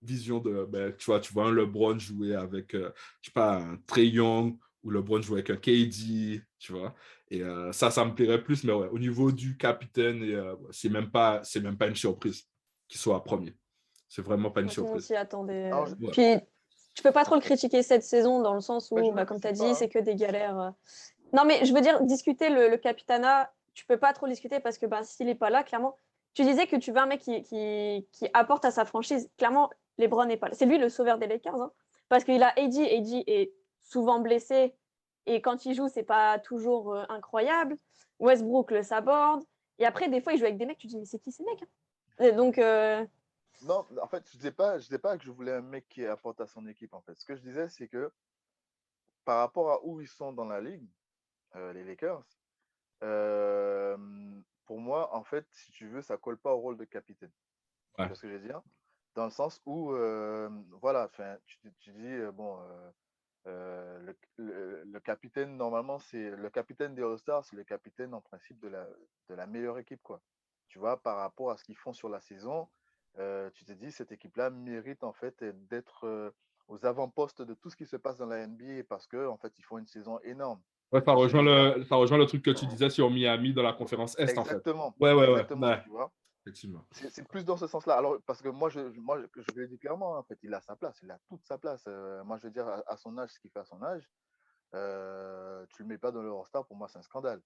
visions tu vois un LeBron jouer avec, je sais pas, un Trae Young ou LeBron jouer avec un KD, tu vois, et ça me plairait plus, mais ouais, au niveau du capitaine, c'est même pas une surprise qu'il soit premier. C'est vraiment pas une Tout le monde surprise. s'y attendait. Alors, Puis, tu peux pas trop le critiquer cette saison dans le sens où, je comme tu as critique dit, pas, c'est que des galères. Non, mais je veux dire, discuter le capitana, tu peux pas trop le discuter parce que s'il est pas là, clairement, tu disais que tu veux un mec qui apporte à sa franchise. Clairement, LeBron n'est pas là. C'est lui le sauveur des Lakers, hein, parce qu'il a AD. AD est souvent blessé et quand il joue, c'est pas toujours incroyable. Westbrook le saborde. Et après, des fois, il joue avec des mecs, tu te dis, mais c'est qui ces mecs, hein? Et donc, Non, en fait, je disais pas que je voulais un mec qui apporte à son équipe, en fait. Ce que je disais, c'est que par rapport à où ils sont dans la ligue, les Lakers, euh, pour moi, en fait, si tu veux, ça colle pas au rôle de capitaine. Ouais. Tu vois ce que je veux dire? Dans le sens où, voilà, tu dis, bon, le capitaine, normalement, c'est le capitaine des All-Stars, c'est le capitaine en principe de la meilleure équipe, quoi. Tu vois, par rapport à ce qu'ils font sur la saison, tu te dis, cette équipe-là mérite en fait d'être aux avant-postes de tout ce qui se passe dans la NBA parce que en fait, ils font une saison énorme. Ouais, Tu vois ce que je veux dire? ça rejoint le truc que tu disais sur Miami dans la conférence Est, en fait. Exactement. Ouais. Exactement, tu vois. Effectivement. C'est plus dans ce sens-là. Alors, parce que moi, je le dis clairement, en fait, il a sa place, il a toute sa place. Moi, je veux dire, à son âge, ce qu'il fait à son âge, tu le mets pas dans le All-Star, pour moi, c'est un scandale.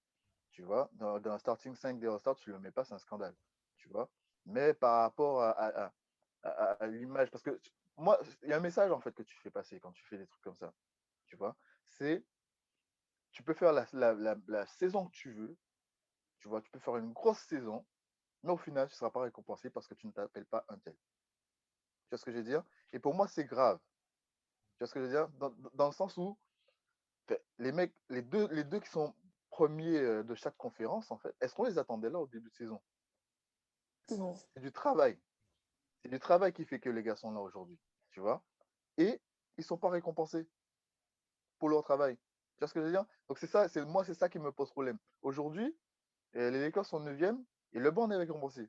Tu vois, dans un starting 5 des All-Stars, tu le mets pas, c'est un scandale. Tu vois. Mais par rapport à l'image, parce que moi, il y a un message, en fait, que tu fais passer quand tu fais des trucs comme ça. Tu vois, c'est, tu peux faire la saison que tu veux, tu vois, tu peux faire une grosse saison, mais au final, tu ne seras pas récompensé parce que tu ne t'appelles pas un tel. Tu vois ce que je veux dire? Et pour moi, c'est grave. Tu vois ce que je veux dire? Dans le sens où les mecs, les deux qui sont premiers de chaque conférence, en fait, est-ce qu'on les attendait là au début de saison? Non. C'est du travail. C'est du travail qui fait que les gars sont là aujourd'hui. Tu vois? Et ils ne sont pas récompensés pour leur travail. Tu vois ce que je veux dire? Donc c'est ça, moi, c'est ça qui me pose problème. Aujourd'hui, les Lakers sont 9e et LeBron est récompensé.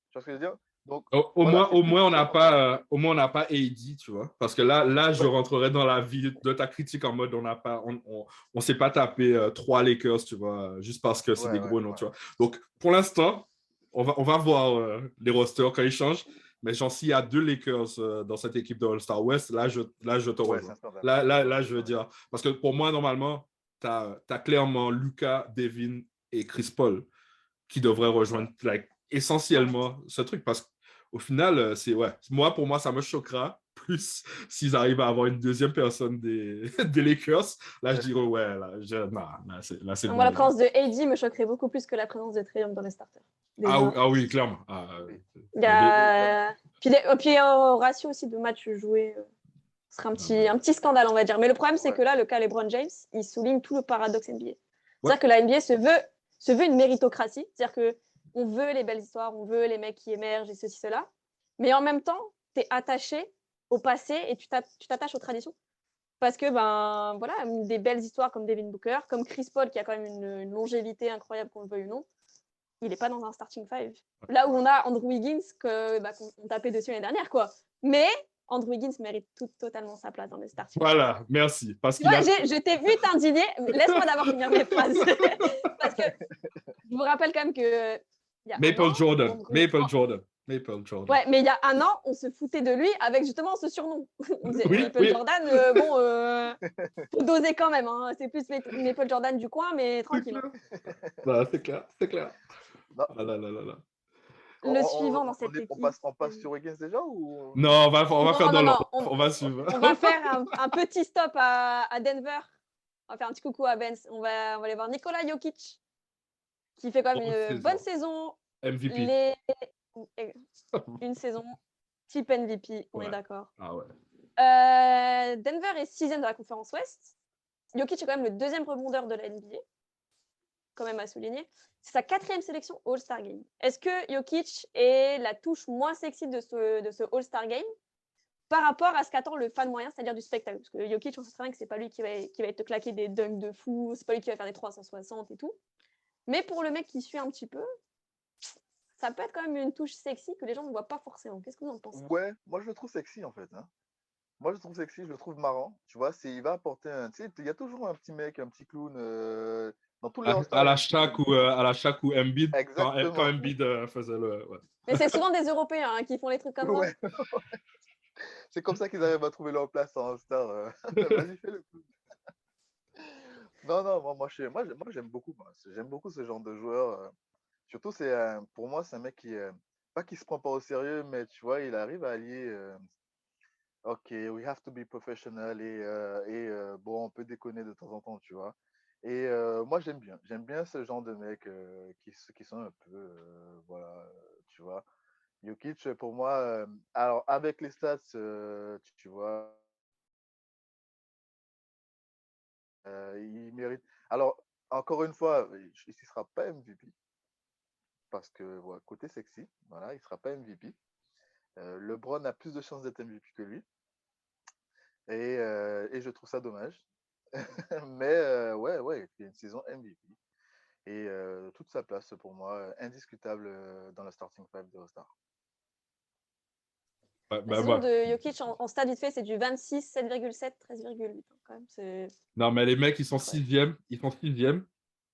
Tu vois ce que je veux dire? Donc, Au voilà, moins, c'est plus on ça, n'a en fait. pas, au moins, on n'a pas AD, tu vois. Parce que là, je Ouais, rentrerai dans la vie de ta critique en mode on s'est pas tapé 3 Lakers, tu vois, juste parce que c'est ouais, des ouais, gros noms, ouais. tu vois. Donc, pour l'instant, on va voir les rosters quand ils changent. Mais genre, s'il y a 2 Lakers dans cette équipe de All-Star West, là, je te Ouais, c'est rejoins. un scandale. Ouais, Là, je veux ouais. dire. Parce que pour moi, normalement, tu as clairement Luka, Devin et Chris Paul qui devraient C'est ça. rejoindre Ouais. essentiellement ce truc. Parce qu'au final, ouais. Pour moi, ça me choquera plus s'ils arrivent à avoir une deuxième personne des Lakers. Là, je dirais, ouais, là, c'est Moi, bon, la les gars. présence de AD me choquerait beaucoup plus que la présence de Trae Young dans les starters. Déjà. Ah oui, clairement. Oui. Il y Ouais, a... Puis au ratio aussi de matchs joués, ce serait un petit scandale, on va dire. Mais le problème, c'est Ouais. que là, le cas LeBron James, il souligne tout le paradoxe NBA. ouais. C'est-à-dire que la NBA se veut une méritocratie. C'est-à-dire que on veut les belles histoires, on veut les mecs qui émergent et ceci, cela. Mais en même temps, tu es attaché au passé et tu t'attaches aux traditions. Parce que, ben, voilà, des belles histoires comme Devin Booker, comme Chris Paul, qui a quand même une longévité incroyable, qu'on le veuille ou non, il n'est pas dans un starting five. Là où on a Andrew Wiggins, qu'on tapait dessus l'année dernière, quoi. Mais Andrew Wiggins mérite totalement sa place dans les starting five. Voilà, merci. Parce Tu qu'il vois, a. je t'ai vu t'indigner. Laisse-moi d'abord finir mes phrases. Parce que je vous rappelle quand même que il y a un Maple an, Jordan. Andrew... Maple Jordan. Maple Jordan. Ouais, mais il y a un an, on se foutait de lui avec justement ce surnom. On disait Oui, Maple oui. Jordan, faut doser quand même. Hein. C'est plus Maple Jordan du coin, mais C'est tranquille. clair. Hein. Non, c'est clair. C'est clair. Non, Ah là là là là. Le suivant dans cette équipe. on passe sur Wiggins déjà ou... Non, on va faire Non, dans non, l'ordre. non. On va suivre. On va faire un petit stop à Denver. On va faire un petit coucou à Ben. On va aller voir Nikola Jokic, qui fait quand même une bonne saison. MVP. Une saison type MVP, on est Ouais. d'accord. Ah ouais. Denver est 6e de la conférence Ouest. Jokic est quand même le 2e rebondeur de la NBA, quand même à souligner. C'est sa 4e sélection All-Star Game. Est-ce que Jokic est la touche moins sexy de ce All-Star Game par rapport à ce qu'attend le fan moyen, c'est-à-dire du spectacle? Parce que Jokic, on sait très bien que c'est pas lui qui va te claquer des dunks de fou, c'est pas lui qui va faire des 360 et tout. Mais pour le mec qui suit un petit peu, ça peut être quand même une touche sexy que les gens ne voient pas forcément. Qu'est-ce que vous en pensez? Ouais, moi je le trouve sexy en fait. Hein. Moi je le trouve sexy, je le trouve marrant. Tu vois, il va apporter un. Tu sais, il y a toujours un petit mec, un petit clown. Dans tous les All-Stars, À il y a la un petit clown. Shaq ou Embiid, quand Exactement. Embiid faisait le. Ouais. Mais c'est souvent des Européens hein, qui font les trucs comme ça. Ouais. C'est comme ça qu'ils arrivent à trouver leur place en All-Star. Vas-y, fais le clown. Non, non, moi j'aime beaucoup. J'aime beaucoup ce genre de joueur. Surtout, pour moi, c'est un mec qui. Pas qui se prend pas au sérieux, mais tu vois, il arrive à allier. Ok, we have to be professional bon, on peut déconner de temps en temps, tu vois. Et moi, j'aime bien ce genre de mecs qui sont un peu, voilà, tu vois. Jokic, pour moi, alors avec les stats, tu vois, il mérite. Alors, encore une fois, il ne sera pas MVP parce que, voilà, côté sexy, voilà, il ne sera pas MVP. LeBron a plus de chances d'être MVP que lui. Et je trouve ça dommage. Mais ouais, il y a une saison MVP. Et toute sa place pour moi, indiscutable dans la starting five de All-Star. La saison de Jokic en stade vite fait, c'est du 26, 7,7, 13,8. Quand même, non, mais les mecs, ils sont 6e. Ils sont 6e.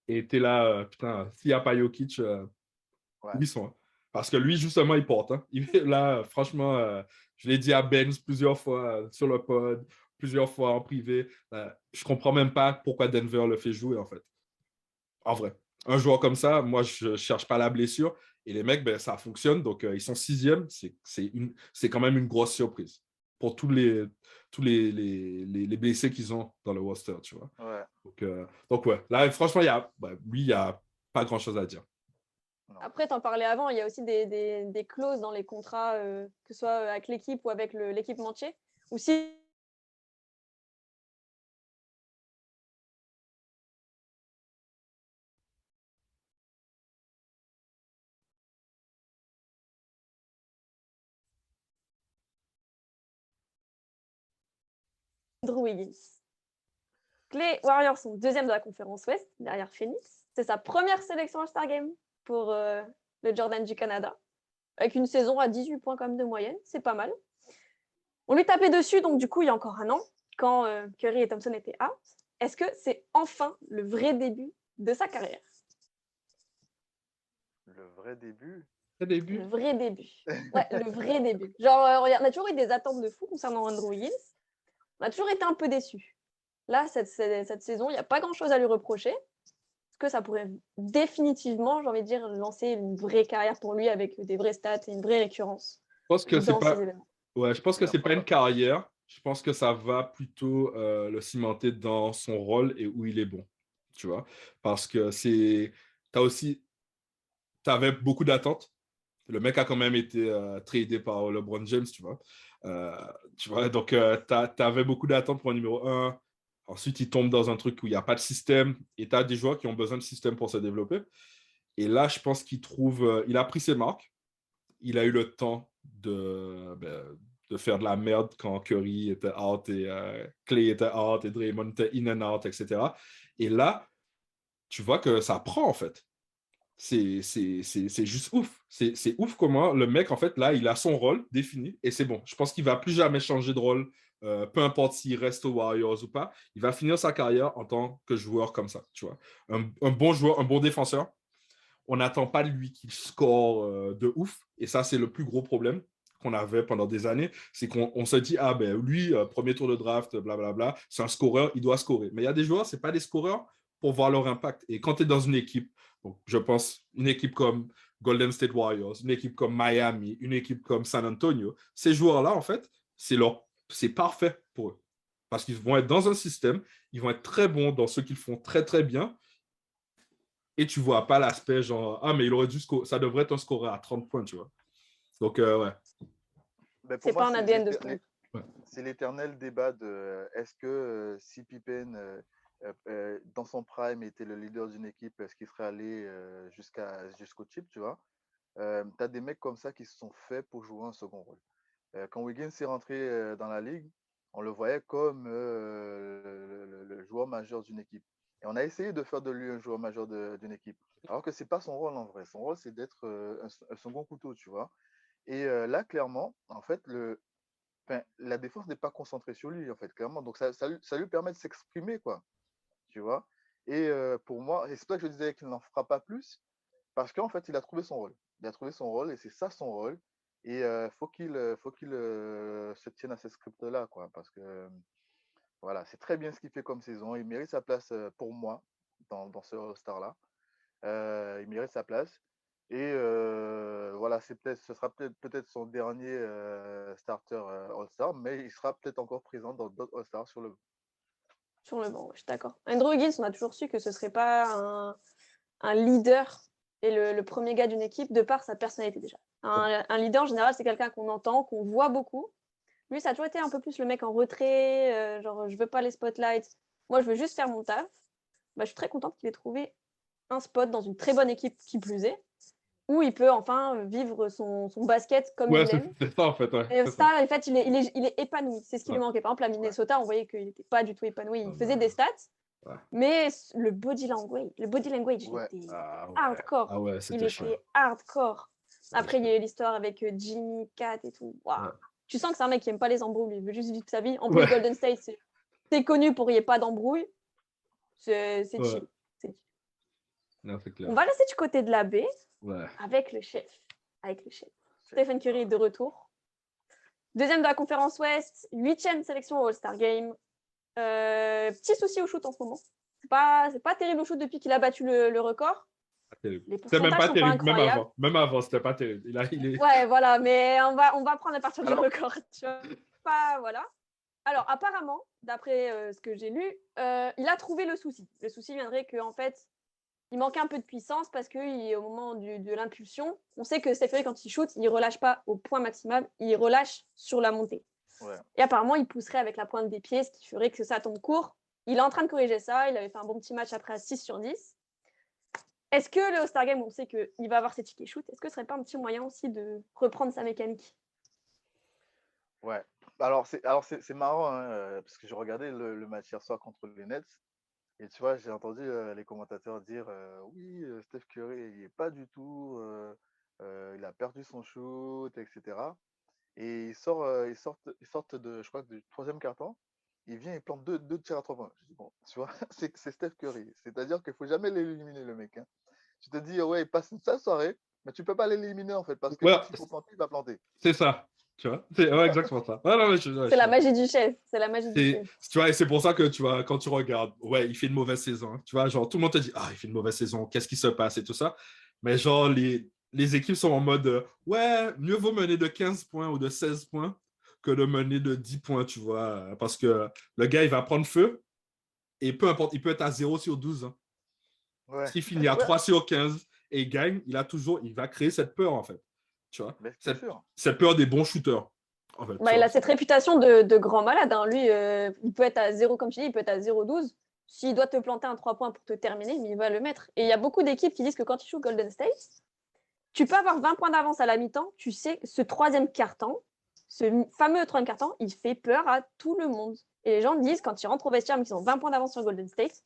Et t'es là, putain, s'il n'y a pas Jokic, Ouais. Où ils sont. Hein. Parce que lui, justement, il porte. Hein. Là, franchement, je l'ai dit à Benz plusieurs fois sur le pod, plusieurs fois en privé. Je comprends même pas pourquoi Denver le fait jouer, en fait. En vrai. Un joueur comme ça, moi, je cherche pas la blessure. Et les mecs, ben, ça fonctionne. Donc, ils sont 6e. C'est quand même une grosse surprise pour tous les blessés qu'ils ont dans le roster, tu vois. Ouais. Donc ouais. Là, franchement, lui, il n'y a pas grand-chose à dire. Non. Après, t'en parlais avant, il y a aussi des clauses dans les contrats, que ce soit avec l'équipe ou avec l'équipementier, ou si Andrew Wiggins. Les Warriors sont deuxième de la conférence Ouest, derrière Phoenix. C'est sa première sélection All-Star Game pour le Jordan du Canada, avec une saison à 18 points comme de moyenne, c'est pas mal. On lui tapait dessus, donc du coup, il y a encore un an, quand Curry et Thompson étaient out. Est-ce que c'est enfin le vrai début de sa carrière? Le vrai début. Le vrai début. Ouais, le vrai début. Genre, on a toujours eu des attentes de fou concernant Andrew Wiggins. On a toujours été un peu déçus. Là, cette saison, il n'y a pas grand-chose à lui reprocher. Est-ce que ça pourrait définitivement, j'ai envie de dire, lancer une vraie carrière pour lui avec des vraies stats et une vraie récurrence dans ces événements? Ouais, je pense que c'est pas une carrière. Je pense que ça va plutôt le cimenter dans son rôle et où il est bon. Tu vois? Parce que t'avais beaucoup d'attentes. Le mec a quand même été tradé par LeBron James, tu vois. Donc t'avais beaucoup d'attentes pour un numéro 1. Ensuite, il tombe dans un truc où il n'y a pas de système. Et tu as des joueurs qui ont besoin de système pour se développer. Et là, je pense il a pris ses marques. Il a eu le temps de faire de la merde quand Curry était out et Clay était out et Draymond était in and out, etc. Et là, tu vois que ça prend, en fait. C'est juste ouf. C'est ouf comment le mec, en fait, là, il a son rôle défini et c'est bon. Je pense qu'il ne va plus jamais changer de rôle, peu importe s'il reste aux Warriors ou pas. Il va finir sa carrière en tant que joueur comme ça, tu vois. Un bon joueur, un bon défenseur. On n'attend pas de lui qu'il score de ouf. Et ça, c'est le plus gros problème qu'on avait pendant des années. C'est qu'on se dit, ah ben lui, premier tour de draft, blablabla, c'est un scoreur, il doit scorer. Mais il y a des joueurs, ce n'est pas des scoreurs pour voir leur impact. Et quand tu es dans une équipe, donc je pense une équipe comme Golden State Warriors, une équipe comme Miami, une équipe comme San Antonio, ces joueurs-là, en fait, c'est parfait pour eux. Parce qu'ils vont être dans un système, ils vont être très bons dans ce qu'ils font très, très bien. Et tu vois pas l'aspect genre, ah, mais il aurait dû scorer, ça devrait être un scoreur à 30 points, tu vois. Donc, ouais. Ben, C'est pas un ADN de scorer. C'est l'éternel débat de est-ce que si Pippen, dans son prime, était le leader d'une équipe, est-ce qu'il serait allé jusqu'au chip, tu vois? Tu as des mecs comme ça qui se sont faits pour jouer un second rôle. Quand Wiggins est rentré dans la ligue, on le voyait comme le joueur majeur d'une équipe. Et on a essayé de faire de lui un joueur majeur d'une équipe. Alors que ce n'est pas son rôle en vrai. Son rôle, c'est d'être un second couteau, tu vois. Et là, clairement, en fait, la défense n'est pas concentrée sur lui, en fait, clairement. Donc, ça lui permet de s'exprimer, quoi. Tu vois. Et pour moi, et c'est pour ça que je disais qu'il n'en fera pas plus, parce qu'en fait, il a trouvé son rôle. Il a trouvé son rôle et c'est ça son rôle. Et faut qu'il se tienne à ce script-là, quoi. Parce que voilà, c'est très bien ce qu'il fait comme saison. Il mérite sa place pour moi dans ce All-Star-là. Il mérite sa place. Et voilà, ce sera peut-être son dernier starter All-Star, mais il sera peut-être encore présent dans d'autres All-Stars sur le banc. Je suis d'accord. Andrew Wiggins, on a toujours su que ce ne serait pas un leader et le premier gars d'une équipe de par sa personnalité déjà. Un leader, en général, c'est quelqu'un qu'on entend, qu'on voit beaucoup. Lui, ça a toujours été un peu plus le mec en retrait, genre je veux pas les spotlights, moi je veux juste faire mon taf. Bah, je suis très contente qu'il ait trouvé un spot dans une très bonne équipe qui plus est, où il peut enfin vivre son basket comme il l'aime. C'est ça en fait. Ouais, et ça, en fait, il est épanoui. C'est ce qui lui manquait. Par exemple, à Minnesota, on voyait qu'il n'était pas du tout épanoui. Il faisait des stats, mais le body language, il était hardcore. Ah ouais, il était hardcore. Après, il y a eu l'histoire avec Jimmy, Cat et tout. Wow. Ouais. Tu sens que c'est un mec qui n'aime pas les embrouilles, il veut juste vivre sa vie. En plus, Golden State, c'est connu pour qu'il n'y ait pas d'embrouille. C'est chill. Non, c'est clair. On va laisser du côté de la baie. Ouais. avec le chef. Stephen Curry est de retour. Deuxième de la conférence Ouest, 8e sélection au All-Star Game. Petit souci au shoot en ce moment. C'est pas terrible au shoot depuis qu'il a battu le record. Les C'était même pourcentages pas sont terrible, pas incroyables. même avant, c'était pas terrible. Ouais, voilà, mais on va prendre à partir du Alors- record. Tu vois. Pas, voilà. Alors, apparemment, d'après ce que j'ai lu, il a trouvé le souci. Le souci viendrait qu'en fait, il manquait un peu de puissance parce qu'au moment de l'impulsion, on sait que Steph Curry, quand il shoot, il ne relâche pas au point maximal, il relâche sur la montée. Ouais. Et apparemment, il pousserait avec la pointe des pieds, ce qui ferait que ça tombe court. Il est en train de corriger ça. Il avait fait un bon petit match après à 6/10. Est-ce que le All-Star Game, on sait qu'il va avoir ses tickets shoot, est-ce que ce serait pas un petit moyen aussi de reprendre sa mécanique? Ouais. Alors, c'est marrant, hein, parce que j'ai regardé le match hier soir contre les Nets. Et tu vois, j'ai entendu les commentateurs dire oui, Steph Curry, il est pas du tout, il a perdu son shoot, etc. Et ils sortent de, je crois, du troisième quart-temps. Il vient, il plante deux tirs à 3 points. Je dis, bon, tu vois, c'est Steph Curry. C'est-à-dire qu'il faut jamais l'éliminer, le mec. Hein. Tu te dis, ouais, il passe sa soirée, mais tu peux pas l'éliminer, en fait, parce que Ouais. quand il faut planter, il va planter. C'est ça. Tu vois, c'est exactement ça. Ah, non, mais C'est la magie du chef. C'est la magie du chef. Tu vois, et c'est pour ça que tu vois, quand tu regardes, ouais, il fait une mauvaise saison. Hein. Tu vois, genre, tout le monde te dit, ah, il fait une mauvaise saison, qu'est-ce qui se passe et tout ça. Mais genre, les équipes sont en mode, ouais, mieux vaut mener de 15 points ou de 16 points que de mener de 10 points, tu vois. Parce que le gars, il va prendre feu et peu importe, il peut être à 0/12. Hein. Ouais. S'il finit à Ouais. 3/15 et il gagne, il va créer cette peur, en fait. Tu vois, Mais c'est sûr. cette peur des bons shooters. En fait, Il a cette réputation de grand malade. Hein. Lui, il peut être à 0, comme tu dis, il peut être à 0/12. S'il doit te planter un 3 points pour te terminer, mais il va le mettre. Et il y a beaucoup d'équipes qui disent que quand ils jouent Golden State, tu peux avoir 20 points d'avance à la mi-temps. Tu sais, ce troisième quart-temps, ce fameux troisième quart-temps, il fait peur à tout le monde. Et les gens disent, quand ils rentrent au vestiaire, mais qu'ils ont 20 points d'avance sur Golden State,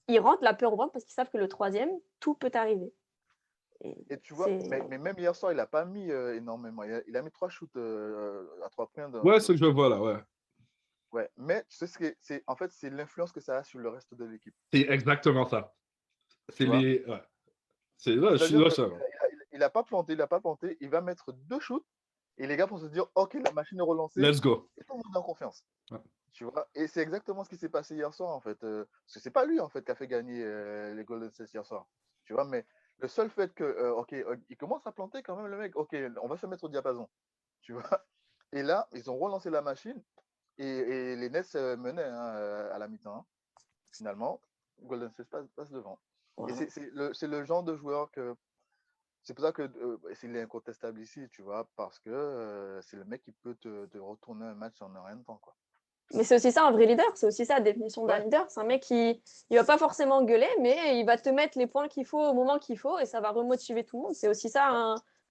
ils rentrent la peur au ventre parce qu'ils savent que le troisième, tout peut arriver. Et tu vois, mais même hier soir, il n'a pas mis énormément. Il a mis 3 shoots à 3 points. Ouais, ce que je vois là, ouais. Ouais, mais tu sais ce que c'est, en fait, c'est l'influence que ça a sur le reste de l'équipe. C'est exactement ça. C'est les. Ouais. Je suis C'est-à-dire d'accord. il n'a pas planté, il va mettre 2 shoots et les gars vont se dire, ok, la machine est relancée. Let's go. Et tout le monde est en confiance. Ouais. Tu vois, et c'est exactement ce qui s'est passé hier soir, en fait. Parce que c'est pas lui, en fait, qui a fait gagner les Golden State hier soir. Tu vois, mais le seul fait que, ok, il commence à planter quand même, le mec. Ok, on va se mettre au diapason. Tu vois. Et là, ils ont relancé la machine et les Nets menaient à la mi-temps. Hein. Finalement, Golden State passe devant. Ouais. Et c'est le genre de joueur que. C'est pour ça que c'est incontestable ici, tu vois, parce que c'est le mec qui peut te retourner un match en rien de temps, quoi. Mais c'est aussi ça un vrai leader, c'est aussi ça la définition d'un leader. C'est un mec qui il va pas forcément gueuler, mais il va te mettre les points qu'il faut au moment qu'il faut et ça va remotiver tout le monde. C'est aussi ça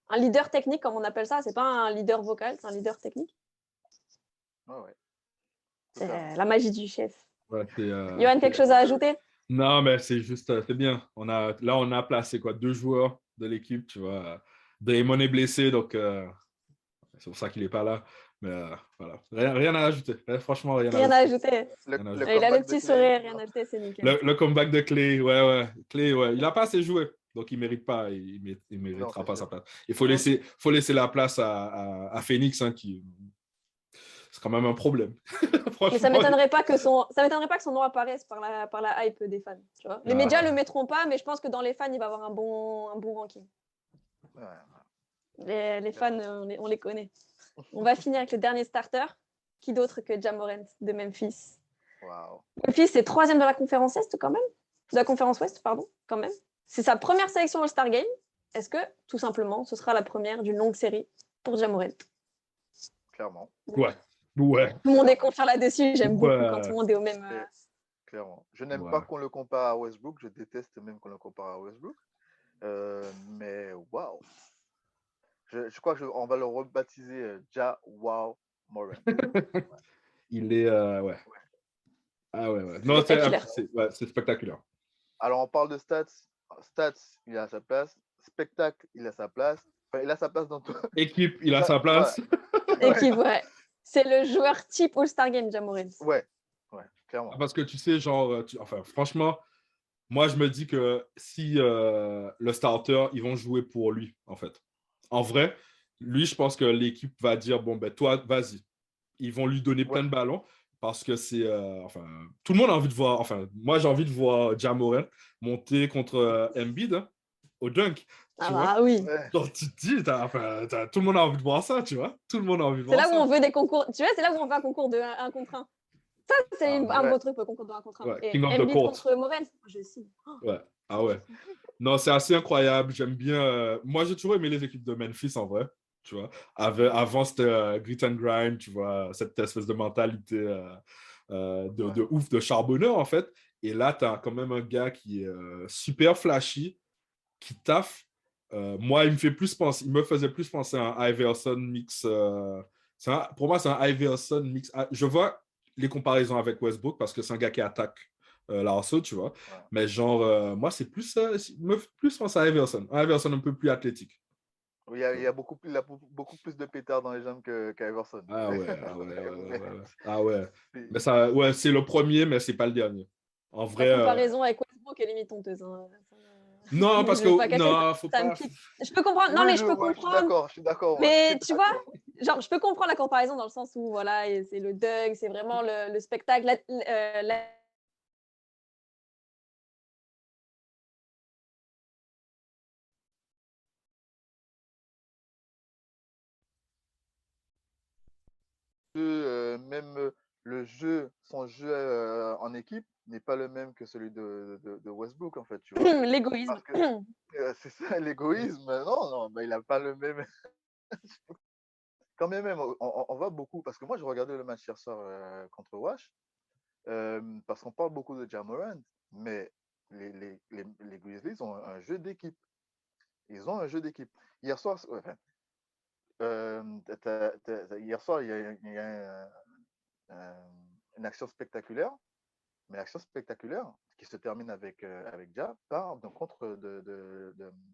un leader technique, comme on appelle ça. C'est pas un leader vocal, c'est un leader technique. Ouais. C'est la magie du chef. Ouais, Yoann, quelque chose à ajouter? Non, mais c'est juste, c'est bien. On a placé quoi, 2 joueurs de l'équipe, tu vois. Draymond est blessé, donc c'est pour ça qu'il n'est pas là. Mais voilà, rien à ajouter. Franchement, rien à ajouter. Il a le petit sourire, rien à ajouter, c'est nickel. Le comeback de Clay, ouais. Clay, ouais. Il n'a pas assez joué, donc il ne mérite pas. Il méritera pas sa place. Il faut laisser la place à Phoenix, hein, qui... C'est quand même un problème. Mais ça ne m'étonnerait pas que son nom apparaisse par la hype des fans. Tu vois. Les médias ne le mettront pas, mais je pense que dans les fans, il va avoir un bon ranking. Ouais. Les fans, on les connaît. On va finir avec le dernier starter. Qui d'autre que Ja Morant de Memphis. Wow. Memphis, c'est 3e de la conférence Est quand même. De la conférence Ouest, pardon, quand même. C'est sa première sélection All-Star Game. Est-ce que, tout simplement, ce sera la première d'une longue série pour Ja Morant? Clairement. Ouais. Tout le monde est confiant là-dessus. J'aime beaucoup quand tout le monde est au même... Clairement. Je n'aime pas qu'on le compare à Westbrook. Je déteste même qu'on le compare à Westbrook. Mais waouh. Je crois qu'on va le rebaptiser Ja Wow Morant. Ouais. Il est... ouais. Ah ouais. Non, c'est spectaculaire. Alors, on parle de stats. Stats, il a sa place. Spectacle, il a sa place. Enfin, il a sa place dans tout. Équipe, il a sa place. Ouais. Équipe, ouais. C'est le joueur type All-Star Game, Ja Morant. Ouais, clairement. Parce que tu sais, genre... franchement... moi, je me dis que si le starter, ils vont jouer pour lui, en fait. En vrai, lui, je pense que l'équipe va dire, bon, ben toi, vas-y. Ils vont lui donner Ouais, plein de ballons parce que c'est... enfin, tout le monde a envie de voir... Enfin, moi, j'ai envie de voir Ja Morant monter contre Embiid hein, au dunk, Ah tu vois. bah oui. ouais. Genre, tu te dis, tout le monde a envie de voir ça, tu vois. Tout le monde a envie de C'est voir là où on ça. veut des concours. Tu vois, c'est là où on fait un concours de un contre un. Ça, c'est Ah, ouais. un Ouais. beau truc, le concours de un contre un. Ouais, Et King of the Embiid Court. contre Morel, je signe. Oh, Ouais. Ah je ouais. signe. Non, c'est assez incroyable. J'aime bien. Moi, j'ai toujours aimé les équipes de Memphis en vrai. Tu vois. Avant, c'était grit and grind, tu vois, cette espèce de mentalité Ouais. de ouf, de charbonneur en fait. Et là, tu as quand même un gars qui est super flashy, qui taffe. Moi, il me faisait plus penser à un Iverson mix. Pour moi, c'est un Iverson mix. Je vois les comparaisons avec Westbrook parce que c'est un gars qui attaque l'arceau, tu vois. Ouais. Mais genre, moi, c'est plus, il me fait plus penser à Iverson. Un Iverson un peu plus athlétique. Oui, il y a beaucoup plus de pétards dans les jambes qu'Iverson. Ah ouais, ah ouais, ouais, ouais, Mais ouais, ouais. Ah ouais. c'est- Mais ça, ouais, c'est le premier, mais c'est pas le dernier. En La vrai, comparaison avec Westbrook est limite honteuse. Hein. non, parce Je veux pas que, cacher, non, faut ça me pas. pique. Je peux comprendre. Non, Oui, mais je peux ouais, comprendre. je suis d'accord, moi. Je suis Mais tu vois, d'accord. genre, je peux comprendre la comparaison dans le sens où, voilà, et c'est le dunk, c'est vraiment le spectacle. Même le jeu, son jeu en équipe n'est pas le même que celui de Westbrook, en fait, tu vois. L'égoïsme. Parce que c'est ça, l'égoïsme. Non, non, bah, il n'a pas le même. Quand même, on voit beaucoup. Parce que moi, je regardais le match hier soir contre Wash. Parce qu'on parle beaucoup de Ja Morant, mais les Grizzlies ont un jeu d'équipe. Ils ont un jeu d'équipe. Hier soir, enfin, hier soir, il y a une action spectaculaire, mais l'action spectaculaire qui se termine avec Ja part d'un contre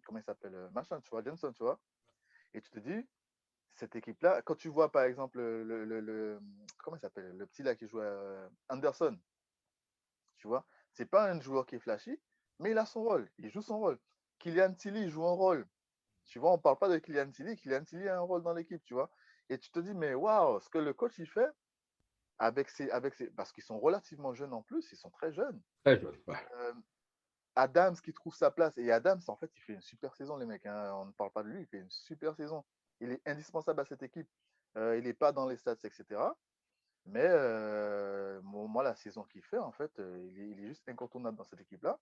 comment il s'appelle, machin, tu vois, Johnson, tu vois. Et tu te dis, cette équipe-là, quand tu vois par exemple comment il s'appelle, le petit là qui joue à Anderson, tu vois, c'est pas un joueur qui est flashy, mais il a son rôle, il joue son rôle. Kylian Tilly joue un rôle. Tu vois, on parle pas de Kylian Tilly. Kylian Tilly a un rôle dans l'équipe, tu vois. Et tu te dis, mais waouh, ce que le coach il fait parce qu'ils sont relativement jeunes en plus, ils sont très jeunes. Ouais, ouais. Euh, Adams qui trouve sa place. Et Adams, en fait, il fait une super saison, les mecs. Hein. On ne parle pas de lui, il fait une super saison. Il est indispensable à cette équipe. Il n'est pas dans les stats, etc. Mais moi, la saison qu'il fait, en fait, il est juste incontournable dans cette équipe-là.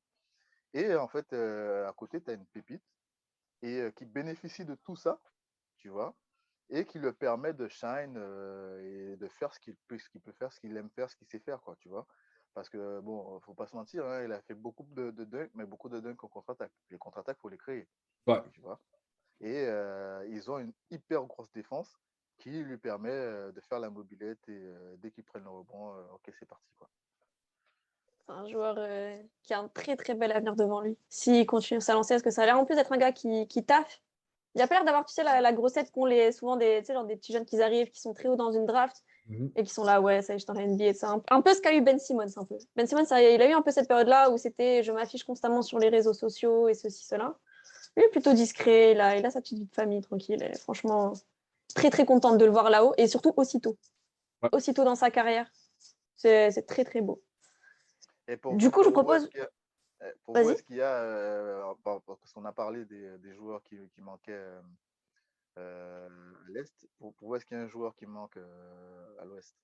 Et en fait, à côté, tu as une pépite et qui bénéficie de tout ça, tu vois, et qui le permet de shine et de faire ce qu'il peut faire, ce qu'il aime faire, ce qu'il sait faire, quoi, tu vois. Parce que, bon, faut pas se mentir, hein, il a fait beaucoup de dunks, mais beaucoup de dunks en contre-attaque. Les contre-attaques, faut les créer, Ouais. tu vois. Et ils ont une hyper grosse défense qui lui permet de faire la mobilette et dès qu'ils prennent le rebond, ok, c'est parti, quoi. C'est un joueur qui a un très très bel avenir devant lui. S'il continue sa lancée, parce que ça a l'air en plus d'être un gars qui taffe. Il a pas l'air d'avoir, tu sais, la grossette qu'ont souvent des, tu sais, genre des petits jeunes qui arrivent, qui sont très hauts dans une draft Mhm. et qui sont là, ouais, ça y est, je suis dans la NBA. C'est un peu ce qu'a eu Ben Simmons, un peu. Ben Simmons, il a eu un peu cette période-là où c'était je m'affiche constamment sur les réseaux sociaux et ceci, cela. Lui est plutôt discret, il a sa petite vie de famille tranquille. Et franchement, très très contente de le voir là-haut et surtout aussitôt. Ouais. Aussitôt dans sa carrière. C'est très très beau. Et Du coup, je vous pour vous, propose. pour vous, Vas-y. est-ce qu'il y a, parce qu'on a parlé des joueurs qui manquaient à l'Est, pour vous, est-ce qu'il y a un joueur qui manque à l'Ouest?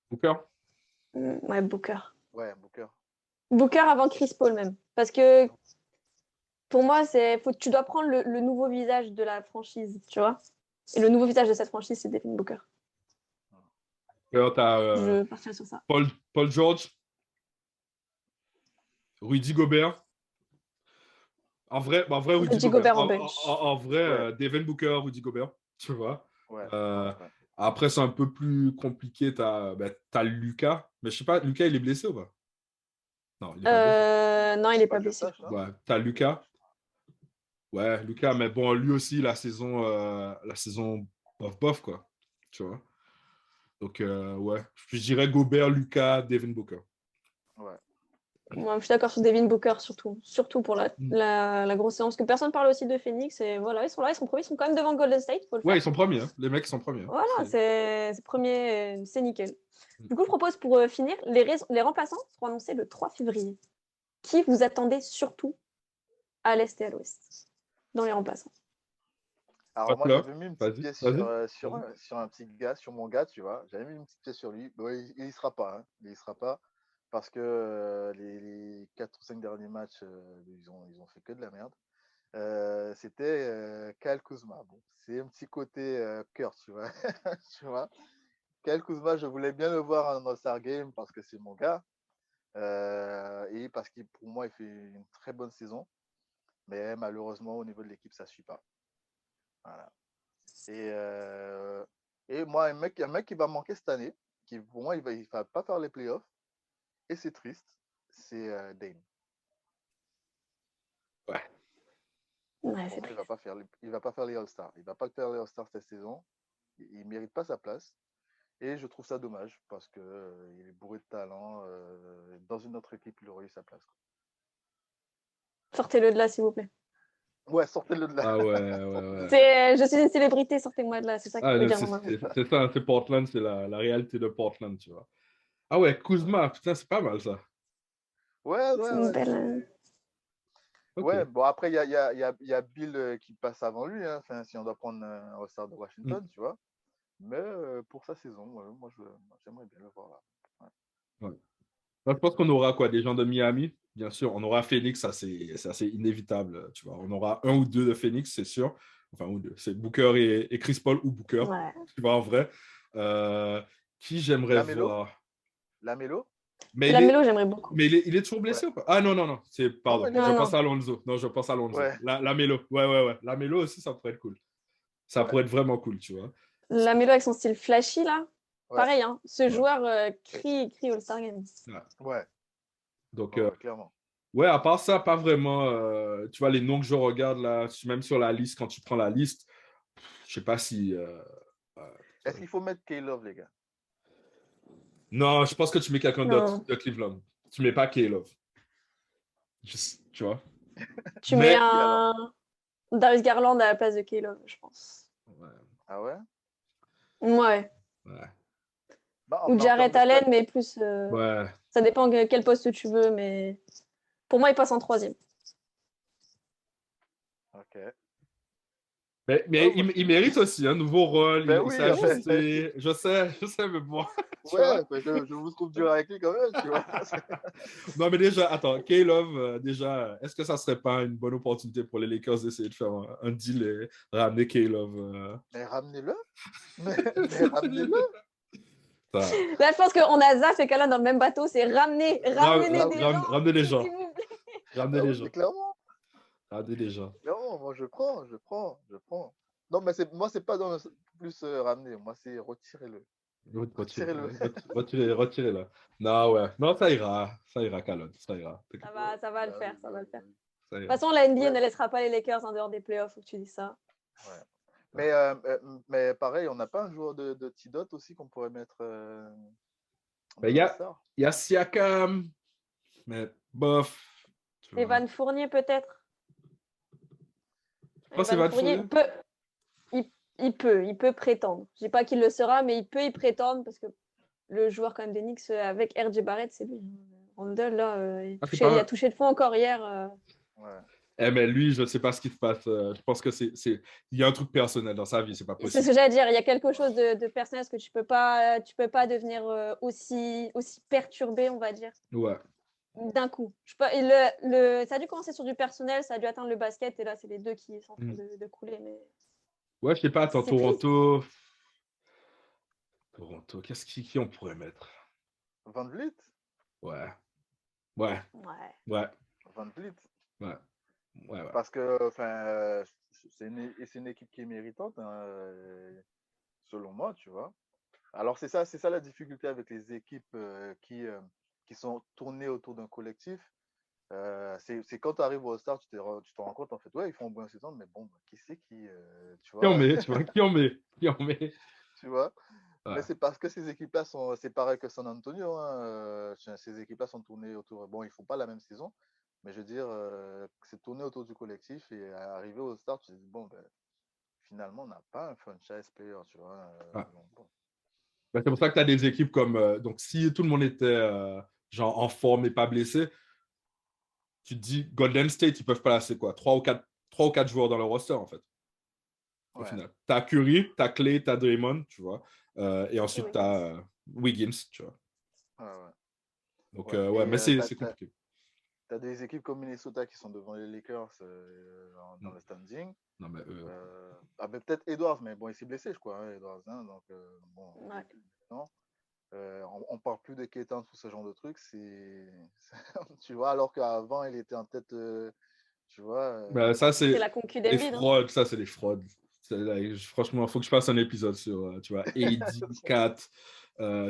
Booker. Ouais, Booker. Ouais, Booker. Booker avant Chris Paul même. Parce que pour moi, tu dois prendre le nouveau visage de la franchise, tu vois. Et le nouveau visage de cette franchise, c'est Devin Booker. Là, t'as Je partirai sur ça. Paul George, Rudy Gobert. En vrai, Rudy Rudy Gobert. Gobert au En, bench. en vrai, Ouais, Devin Booker, Rudy Gobert, tu vois. ouais, Euh, ouais. Après, c'est un peu plus compliqué. T'as Lucas. Mais je sais pas, Lucas, il est blessé ou pas? Non, il n'est pas blessé. Non, il n'est Pas pas que je blessé, je sache, crois. hein. Ouais, t'as Lucas. Ouais, Lucas, mais bon, lui aussi, la saison bof, quoi. Tu vois. Donc, ouais. Je dirais Gobert, Lucas, Devin Booker. Ouais. Moi, je suis d'accord sur Devin Booker, surtout pour Mm. la grosse séance. Que personne parle aussi de Phoenix. Et voilà, ils sont là, ils sont premiers, ils sont quand même devant Golden State, faut le Ouais, faire. ils sont premiers. Hein. Les mecs sont premiers. Hein. Voilà, c'est premier, c'est nickel. Mm. Du coup, je propose pour finir, les remplaçants seront annoncés le 3 février. Qui vous attendez surtout à l'Est et à l'Ouest dans les remplaçants? Alors moi, Butler, j'avais mis une petite vas-y, pièce vas-y. sur un petit gars, sur mon gars, tu vois. J'avais mis une petite pièce sur lui. Bon, il y sera pas, hein. Il y sera pas parce que les 4 ou 5 derniers matchs, ils ont fait que de la merde. C'était Kyle Kuzma. Bon, c'est un petit côté cœur, tu vois. Tu vois. Kyle Kuzma, je voulais bien le voir en All-Star Game parce que c'est mon gars. Et parce que pour moi, il fait une très bonne saison. Mais malheureusement, au niveau de l'équipe, ça ne suit pas. Voilà. Et moi, un mec qui va manquer cette année, qui pour moi, il va pas faire les playoffs. Et c'est triste, c'est Dame. Ouais. Ouais, Pour moi, il va pas faire les All-Stars. Il va pas faire les All-Stars cette saison. Il mérite pas sa place. Et je trouve ça dommage parce que il est bourré de talent. Dans une autre équipe, il aurait eu sa place. Sortez-le de là, s'il vous plaît. Ouais, sortez-le de là. Ah ouais. Je suis une célébrité, sortez-moi de là. C'est ça qu'il Ah, faut dire c'est normalement. c'est ça, c'est Portland, c'est la réalité de Portland, tu vois. Ah ouais, Kuzma, putain, c'est pas mal ça. Ouais, C'est ouais, une ouais. belle. Ok. Ouais, bon, après, il y a Bill qui passe avant lui, hein. Enfin, si on doit prendre un All-Star de Mm. Washington, tu vois. Mais pour sa saison, moi, j'aimerais bien le voir là. Ouais. Ouais. Donc, je pense qu'on aura quoi? Des gens de Miami, bien sûr. On aura Phoenix, ça c'est assez inévitable, tu vois. On aura un ou deux de Phoenix, c'est sûr. Enfin, ou deux. C'est Booker et Chris Paul ou Booker, Ouais. tu vois, en vrai. Qui j'aimerais Lamelo? voir? Lamelo? Mais il La est, mélo, j'aimerais beaucoup. il est toujours Ouais. blessé ou pas? Ah non, non, non. Non, Pardon, il est je Non, là. pense non. à Alonso. Non, je pense à Alonso. Ouais, La Melo. Ouais. La Melo aussi, ça pourrait être cool. Ça ouais, pourrait être vraiment cool, tu vois. La mélo avec son style flashy, là. ouais, Pareil, hein. Ce Ouais. joueur crie All-Star Game. Ouais. ouais, Donc, ouais, clairement. ouais, à part ça, pas vraiment. Tu vois, les noms que je regarde là, même sur la liste, quand tu prends la liste, je sais pas si. Est-ce qu'il faut mettre K-Love, les gars? Non, je pense que tu mets quelqu'un d'autre Non. de Cleveland. Tu mets pas K-Love. Tu vois. Tu mets Mais. Qui alors? un Darius Garland à la place de Caleb, je pense. Ouais, Ah ouais? Ouais. ouais, Bah, Ou mais en termes Jarrett de Allen, stats, mais plus. ouais. Ça dépend de quel poste tu veux, mais pour moi, il passe en troisième. ok. Mais Oh, moi, il mérite aussi un nouveau rôle. Ben Il s'est oui, enfin, ajusté. Je sais, mais bon. Tu ouais, vois. ben, je vous trouve dur avec lui quand même, tu vois. Non, mais déjà, attends, K-Love, déjà, est-ce que ça serait pas une bonne opportunité pour les Lakers d'essayer de faire un deal et ramener K-Love Mais ramenez-le. Mais ramenez-le. ça. Là, je pense qu'on a Zaf et Kala dans le même bateau. C'est ramener des gens, Ramener les gens. s'il vous plaît. Ramener Ah les oui, gens. mais clairement. Ramener les gens. Clairement, moi, je prends. Non, mais moi, c'est pas dans le plus ramener. Moi, c'est retirez-le. Retirez-le. Retirez-la. Non, ouais. Non, ça ira. Ça ira, Calonne. Ça ira. Ça va le Bah faire, oui, ça bah va oui, le faire. bah De oui. Ça toute ira. façon, la NBA Ouais, ne laissera pas les Lakers en dehors des playoffs, faut que tu dis ça. ouais. Mais pareil, on n'a pas un joueur de Tidot aussi qu'on pourrait mettre Ben, dans l'All-Star? il y a Siakam, mais bof. Tu vois. Evan Fournier, peut-être. Je pense que Evan Evan Fournier Fournier. il peut prétendre. Je dis pas qu'il le sera, mais il peut y prétendre parce que le joueur quand même des Knicks avec RJ Barrett, c'est lui. Randle, là, Ah, c'est il a pas. touché le fond encore hier. Ouais. Eh, mais lui, je ne sais pas ce qui se passe. Je pense que il y a un truc personnel dans sa vie, c'est pas C'est ce possible. que j'allais dire. Il y a quelque chose de personnel parce que tu peux pas devenir aussi perturbé, on va dire, Ouais. d'un coup. Ça a dû commencer sur du personnel, ça a dû atteindre le basket et là, c'est les deux qui sont en train de couler. Mais Ouais, je sais pas, attends, c'est triste. Toronto, qui on pourrait mettre? Van Vliet? Ouais. Ouais. Ouais. Ouais. Van Vliet. Ouais. Ouais. Parce que c'est une équipe qui est méritante, hein, selon moi, tu vois. Alors c'est ça la difficulté avec les équipes qui sont tournées autour d'un collectif. C'est quand tu arrives au All-Star, tu te rends compte, en fait, ouais, ils font un bon saison, mais bon, qui c'est qui, tu Qui on vois, met, tu vois? Qui on met? Qui on met? tu vois. Mais c'est parce que ces équipes-là c'est pareil que San Antonio. Hein. Ces équipes-là sont tournées autour. Bon, ils ne font pas la même saison, mais je veux dire, c'est tourné autour du collectif et arrivé au start, tu te dis, bon, ben, finalement, on n'a pas un franchise player, tu vois. Donc, bon. Ben, c'est pour ça que tu as des équipes comme. Donc, si tout le monde était genre en forme et pas blessé, tu te dis Golden State, ils peuvent placer quoi? 3 ou 4 joueurs dans le roster, en fait. Au final. Tu as Curry, tu as Clay, tu as Draymond, tu vois. Et ensuite, tu as Wiggins, tu vois. Donc, mais c'est compliqué. Tu as des équipes comme Minnesota qui sont devant les Lakers dans le standing. Non, mais peut-être Edwards, mais bon, il s'est blessé, je crois, hein, Edwards. Hein, donc, bon, non. On parle plus de Ketan, tout ce genre de trucs. Tu vois, alors qu'avant, il était en tête, tu vois. Ça, c'est la concu des d'Embiid. fraudes. Ça, c'est des fraudes. Franchement, il faut que je fasse un épisode sur, tu vois, AD, Cat,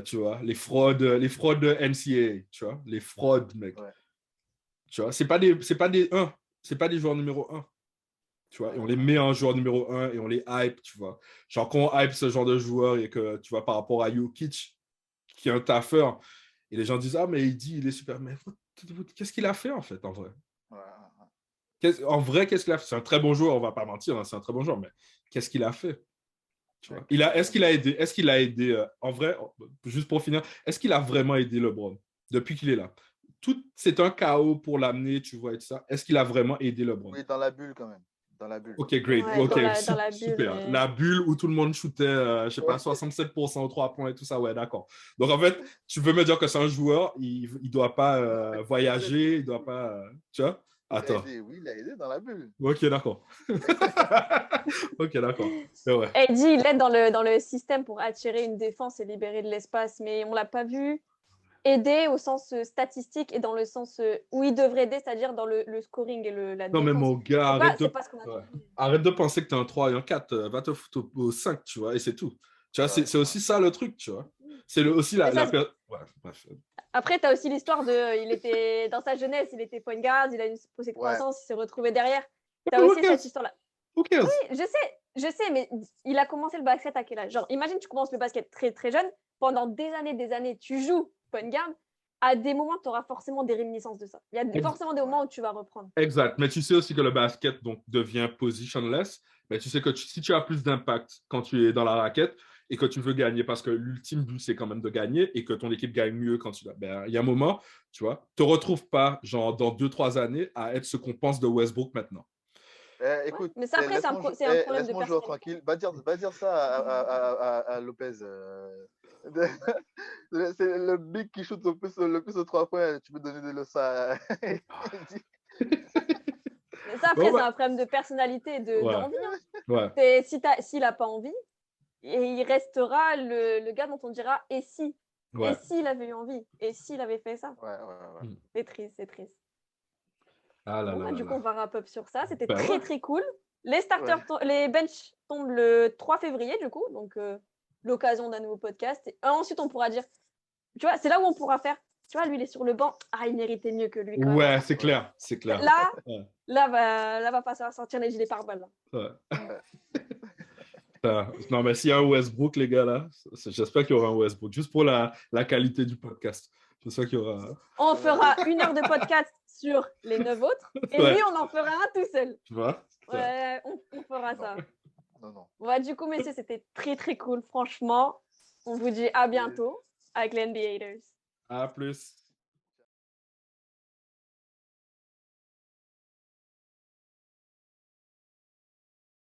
tu vois, les fraudes de NCAA, tu vois, les fraudes, mec. Ouais. Tu vois, c'est pas des joueurs numéro 1. Tu vois, et on les met en joueur numéro 1 et on les hype, tu vois. Genre, quand on hype ce genre de joueur et que, tu vois, par rapport à Jokic, qui est un taffeur, et les gens disent, ah, mais il est super. Mais qu'est-ce qu'il a fait, en fait, en vrai? En vrai, qu'est-ce qu'il a fait? C'est un très bon joueur, on va pas mentir, hein, c'est un très bon joueur, mais qu'est-ce qu'il a fait? Tu vois? Est-ce qu'il a aidé, en vrai, juste pour finir, est-ce qu'il a vraiment aidé LeBron depuis qu'il est là? C'est un chaos pour l'amener, tu vois, et tout ça. Est-ce qu'il a vraiment aidé LeBron? Oui, dans la bulle, quand même. Dans la bulle. Ok, great. Ouais, ok, dans la bulle, super. mais... La bulle où tout le monde shootait, je sais pas, 67% aux 3 points et tout ça, ouais, d'accord. Donc, en fait, tu veux me dire que c'est un joueur, il doit pas voyager, il doit pas, tu vois? Attends. Oui, il a aidé dans la bulle. Ok, d'accord. Ok, d'accord. Ouais. AD, il aide dans le système pour attirer une défense et libérer de l'espace, mais on l'a pas vu aider au sens statistique et dans le sens où il devrait aider, c'est-à-dire dans le scoring et la Non, défense. mais mon gars, arrête de penser que tu es un 3 et un 4. Va te foutre au 5, tu vois, et c'est tout. Tu vois, c'est aussi ça le truc, tu vois. C'est aussi la... Ouais, bref. Après, tu as aussi l'histoire il était dans sa jeunesse, il était point guard, il a une poussée de croissance, il s'est retrouvé derrière. Tu as aussi cette histoire-là. Who cares? Oui, je sais, mais il a commencé le basket à quel âge? Genre, imagine, tu commences le basket très, très jeune, pendant des années, tu joues point guard, à des moments, tu auras forcément des réminiscences de ça. Il y a forcément des moments où tu vas reprendre. Exact. Mais tu sais aussi que le basket donc, devient positionless. Mais tu sais que si tu as plus d'impact quand tu es dans la raquette et que tu veux gagner, parce que l'ultime but, c'est quand même de gagner et que ton équipe gagne mieux quand tu... Ben, il y a un moment, tu vois, te retrouve pas, genre, dans 2-3 années, à être ce qu'on pense de Westbrook maintenant. Écoute, mais ça, après, c'est un problème de laisse-moi jouer tranquille. Va dire ça à Lopez. C'est le big qui shoot le plus aux 3 points. Tu peux donner des leçons à... Mais ça, après, c'est un problème de personnalité, d'envie. Ouais. S'il n'a pas envie, et il restera le gars dont on dira « et si ?» Et s'il avait eu envie? Et s'il avait fait ça? C'est triste, c'est triste. Du coup, on va wrap up sur ça. C'était très cool. Les starters, les bench tombent le 3 février, du coup. Donc, l'occasion d'un nouveau podcast. Et ensuite, on pourra dire, tu vois, c'est là où on pourra faire, tu vois, lui, il est sur le banc. Ah, il méritait mieux que lui. Quand même. C'est clair, c'est clair. Là, va pas sortir les gilets pare-balles. Non, mais s'il y a un Westbrook, les gars, là, j'espère qu'il y aura un Westbrook, juste pour la qualité du podcast. J'espère qu'il y aura... On fera 1 heure de podcast sur les 9 autres, et lui, on en fera un tout seul. Tu vois? Ouais, on fera ça. Non. Ouais, du coup, messieurs, c'était très cool. Franchement, on vous dit à bientôt avec les NBA Haters. À plus.